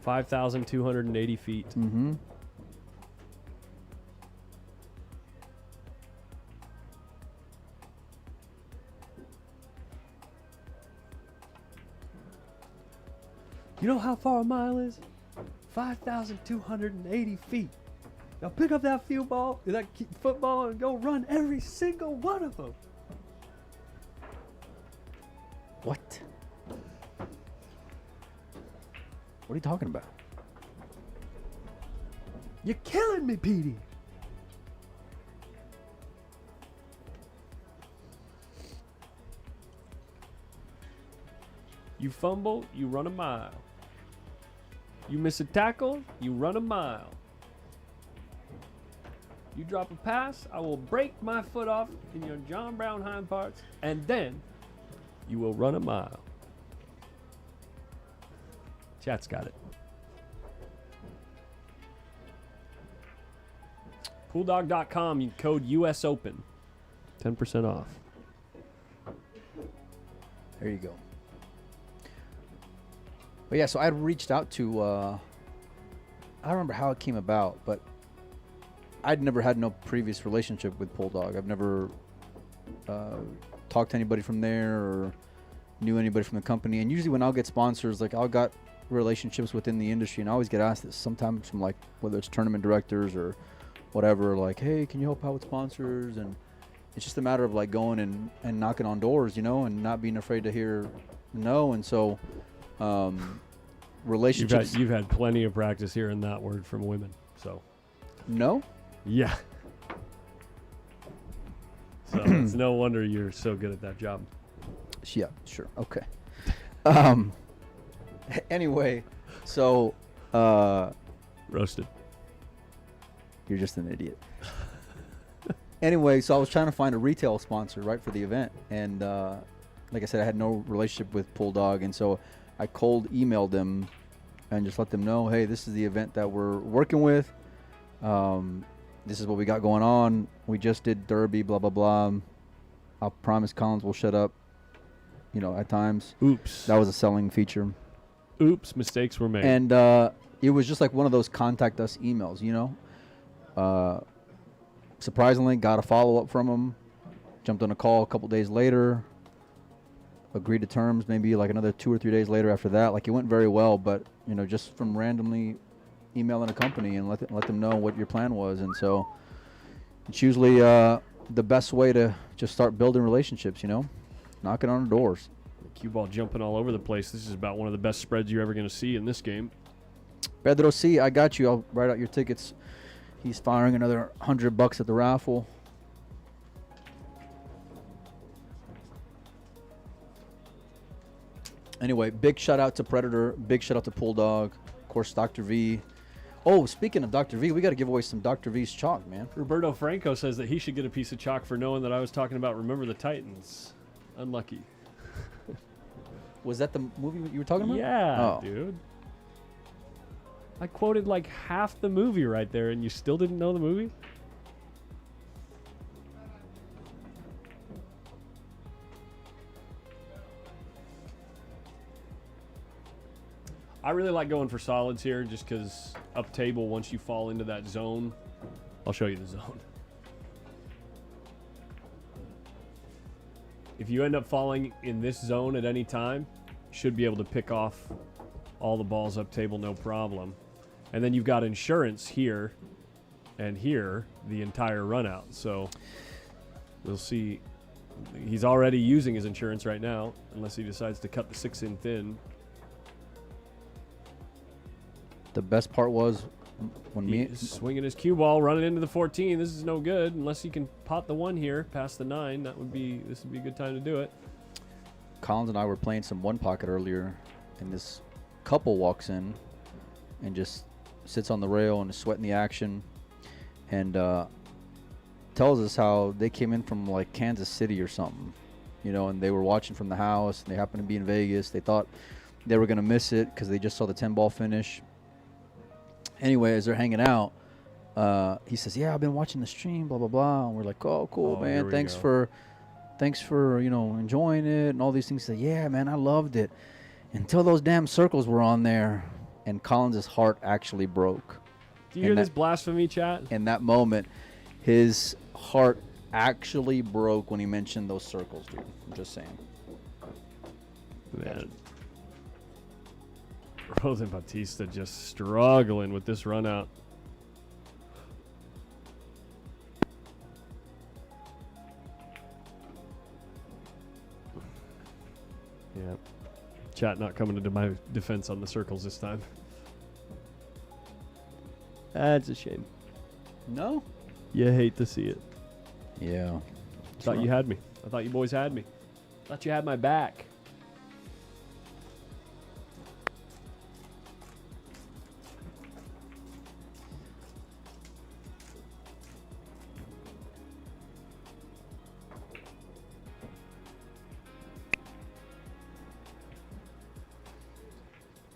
5,280 feet. Mm-hmm. You know how far a mile is? 5,280 feet. Now pick up that field ball, that football, and go run every single one of them. What? What are you talking about? You're killing me, Petey. You fumble, you run a mile. You miss a tackle, you run a mile. You drop a pass, I will break my foot off in your John Brown hind parts, and then you will run a mile. Chat's got it. Pooldog.com, you code US Open. 10% off. There you go. But yeah, so I reached out to, I don't remember how it came about, but I'd never had no previous relationship with Dawg. I've never talked to anybody from there or knew anybody from the company. And usually when I'll get sponsors, like I'll got relationships within the industry, and I always get asked this sometimes from like whether it's tournament directors or whatever, like, hey, can you help out with sponsors? And it's just a matter of like going and knocking on doors, you know, and not being afraid to hear no. And so relationships. You've had plenty of practice hearing that word from women, so. No? Yeah. So it's no wonder you're so good at that job. Yeah, sure. Okay. Anyway, so Roasted. you're just an idiot. Anyway, so I was trying to find a retail sponsor, right, for the event, and like I said, I had no relationship with Pool Dog, and so I cold emailed them and just let them know, hey, this is the event that we're working with. This is what we got going on. We just did Derby, blah blah blah. I promise Collins will shut up. You know, at times. Oops. That was a selling feature. Oops, mistakes were made. And it was just like one of those contact us emails, you know. Surprisingly, got a follow-up from him. Jumped on a call a couple days later. Agreed to terms maybe like another 2 or 3 days later after that. Like, it went very well, but, you know, just from randomly emailing a company and let them know what your plan was. And so it's usually the best way to just start building relationships, you know. Knocking on the doors. Cue ball jumping all over the place. This is about one of the best spreads you're ever going to see in this game. Pedro C, I got you. I'll write out your tickets. He's firing another $100 at the raffle. Anyway, big shout out to Predator. Big shout out to Pool Dog. Of course, Dr. V. Oh, speaking of Dr. V, we got to give away some Dr. V's chalk, man. Roberto Franco says that he should get a piece of chalk for knowing that I was talking about Remember the Titans. Unlucky. Was that the movie you were talking about? Yeah, Oh. dude. I quoted like half the movie right there, and you still didn't know the movie? I really like going for solids here just because up table, once you fall into that zone, I'll show you the zone. If you end up falling in this zone at any time, you should be able to pick off all the balls up table, no problem. And then you've got insurance here and here the entire run out. So we'll see. He's already using his insurance right now, unless he decides to cut the 6 in thin. The best part was when He's swinging his cue ball, running into the 14. This is no good unless he can pot the 1 here past the 9. This would be a good time to do it. Collins and I were playing some one pocket earlier, and this couple walks in and just sits on the rail and is sweating the action, and tells us how they came in from like Kansas City or something, you know, and they were watching from the house, and they happened to be in Vegas. They thought they were going to miss it because they just saw the 10-ball finish. Anyway, as they're hanging out, he says, yeah, I've been watching the stream, blah, blah, blah. And we're like, oh, cool, man. Thanks for, you know, enjoying it and all these things. He said, yeah, man, I loved it until those damn circles were on there. And Collins' heart actually broke. Do you hear this blasphemy, chat? In that moment, his heart actually broke when he mentioned those circles, dude. I'm just saying. Man. 𝗕𝗹𝗺 just struggling with this run out. Yeah. Chat not coming to my defense on the circles this time. That's a shame. No? You hate to see it. Yeah. Thought you had me. I thought you boys had me. Thought you had my back.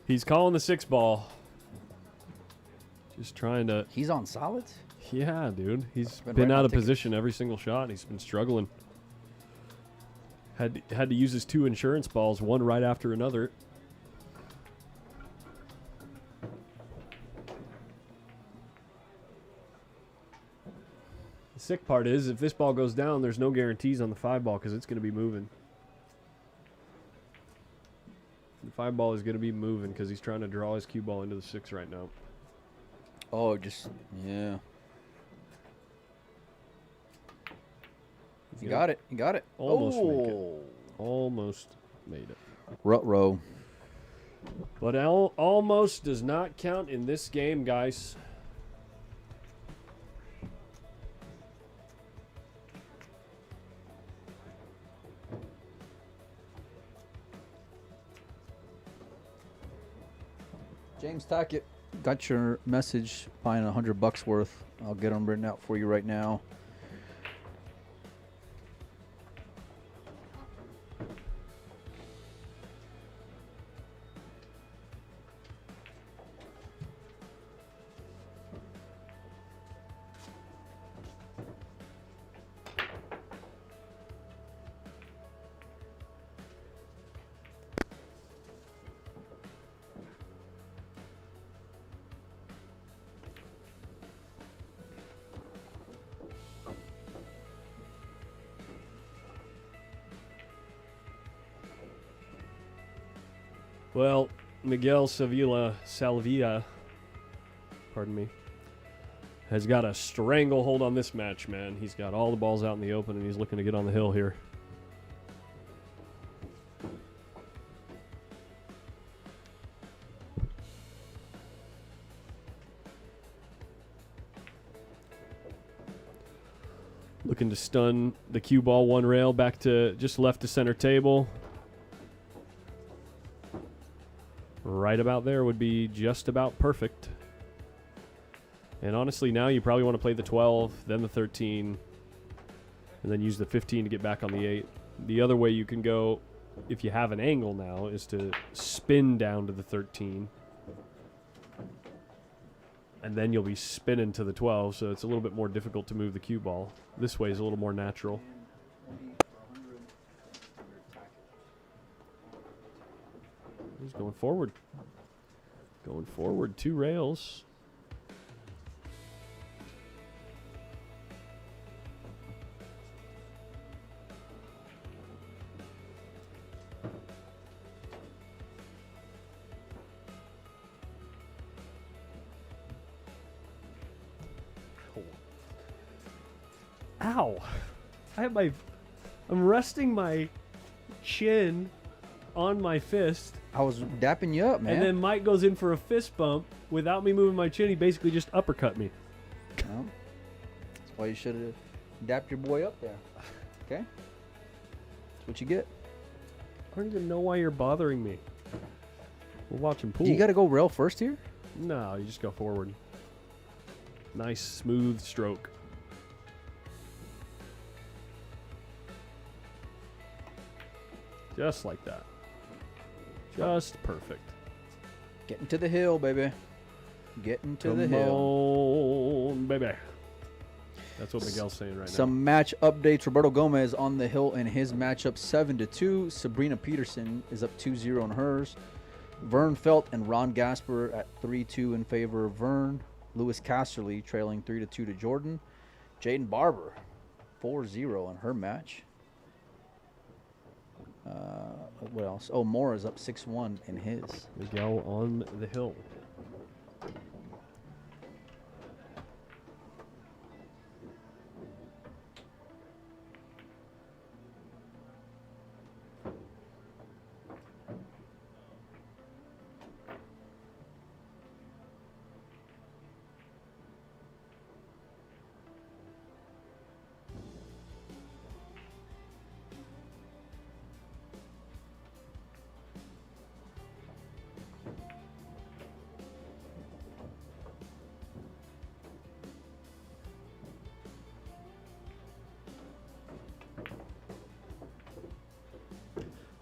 He's calling the 6 ball. Just trying to... He's on solids? Yeah, dude. He's been writing out down of position every single shot. He's been struggling. Had to use his 2 insurance balls, one right after another. The sick part is, if this ball goes down, there's no guarantees on the 5 ball because it's going to be moving. The 5 ball is going to be moving because he's trying to draw his cue ball into the 6 right now. Oh, just, yeah. You got it. You got it. Almost make it. Almost made it. Ruh-roh. But almost does not count in this game, guys. James Tackett, got your message. Buying $100 worth. I'll get them written out for you right now. Well, Miguel Salvilla, pardon me, has got a stranglehold on this match, man. He's got all the balls out in the open, and he's looking to get on the hill here. Looking to stun the cue ball one rail back to just left to center table. Right about there would be just about perfect. And honestly, now you probably want to play the 12, then the 13, and then use the 15 to get back on the 8. The other way you can go, if you have an angle now, is to spin down to the 13. And then you'll be spinning to the 12, so it's a little bit more difficult to move the cue ball. This way is a little more natural. He's going forward. Going forward, 2 rails. Ow. I'm resting my chin on my fist. I was dapping you up, man. And then Mike goes in for a fist bump without me moving my chin. He basically just uppercut me. Well, that's why you should have dapped your boy up there. Okay? That's what you get. I don't even know why you're bothering me. We're watching pool. You got to go rail first here? No, you just go forward. Nice, smooth stroke. Just like that. Just perfect. Getting to the hill, baby. Getting to the Come hill. on, baby. That's what Miguel's saying right now. Some match updates. Roberto Gomez on the hill in his matchup 7-2. Sabrina Peterson is up 2-0 in hers. Vern Felt and Ron Gasper at 3-2 in favor of Vern. Lewis Casterly trailing 3-2 to Jordan. Jaden Barber 4-0 in her match. What else? Oh, Moore is up 6-1 in his. Miguel on the hill.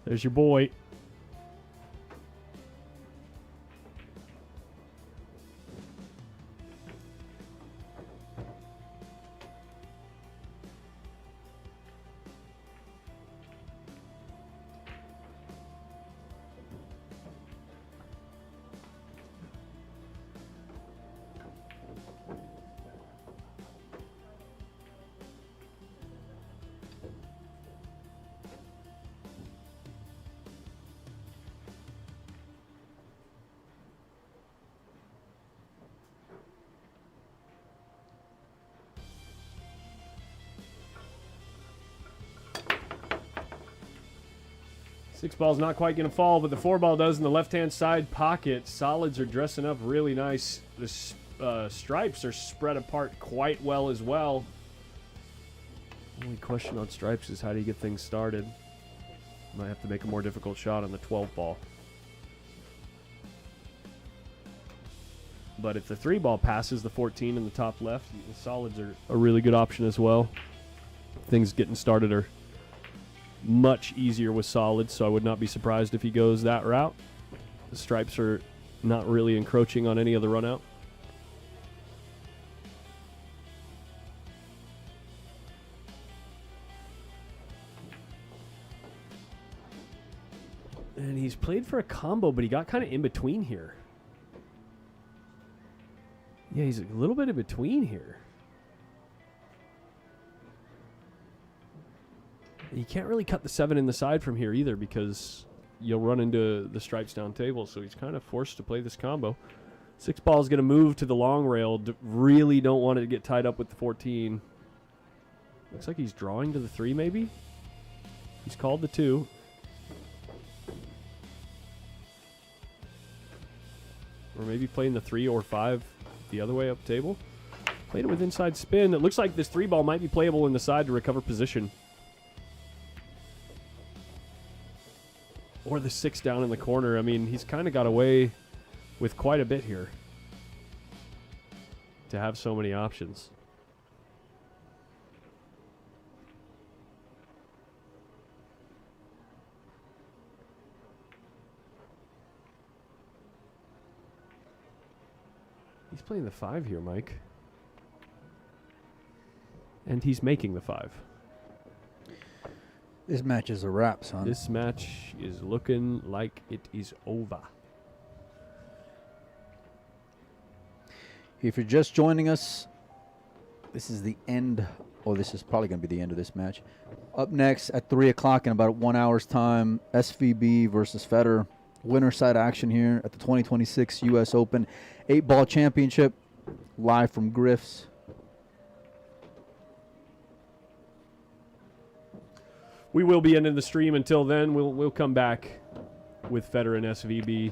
There's your boy. Six ball's not quite going to fall, but the 4 ball does in the left-hand side pocket. Solids are dressing up really nice. The stripes are spread apart quite well as well. Only question on stripes is how do you get things started? Might have to make a more difficult shot on the 12 ball. But if the 3-ball passes the 14 in the top left, the solids are a really good option as well. Things getting started are much easier with solids, so I would not be surprised if he goes that route. The stripes are not really encroaching on any of the run out. And he's played for a combo, but he got kind of in between here. Yeah, he's a little bit in between here. You can't really cut the 7 in the side from here either because you'll run into the stripes down table, so he's kind of forced to play this combo. 6-ball is going to move to the long rail. Really don't want it to get tied up with the 14. Looks like he's drawing to the 3 maybe. He's called the 2. Or maybe playing the 3 or 5 the other way up table. Played it with inside spin. It looks like this 3-ball might be playable in the side to recover position. Or the 6 down in the corner. I mean, he's kind of got away with quite a bit here to have so many options. He's playing the 5 here, Mike. And he's making the 5. This match is a wrap, son. This match is looking like it is over. If you're just joining us, this is the end, or this is probably going to be the end of this match. Up next at 3 o'clock in about 1 hour's time, SVB versus Federer. Winner side action here at the 2026 U.S. Open 8-ball championship, live from Griff's. We will be ending the stream. Until then, we'll come back with Federer and SVB.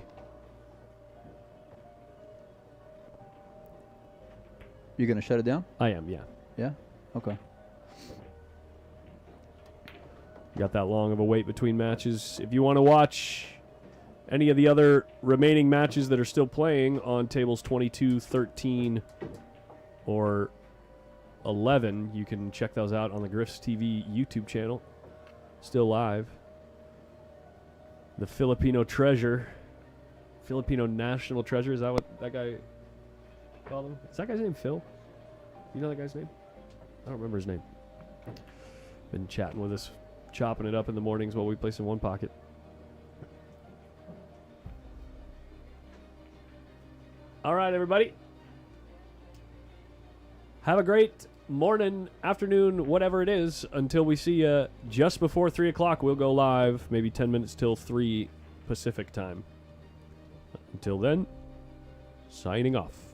You gonna shut it down? I am, yeah. Yeah? Okay. Got that long of a wait between matches. If you want to watch any of the other remaining matches that are still playing on tables 22, 13, or 11, you can check those out on the Griff's TV YouTube channel. Still live. The Filipino treasure. Filipino national treasure. Is that what that guy called him? Is that guy's name Phil? You know that guy's name? I don't remember his name. Been chatting with us, chopping it up in the mornings while we play some One Pocket. All right, everybody. Have a great morning, afternoon, whatever it is, until we see you just before 3 o'clock. We'll go live, maybe 10 minutes till 3 Pacific time. Until then, signing off.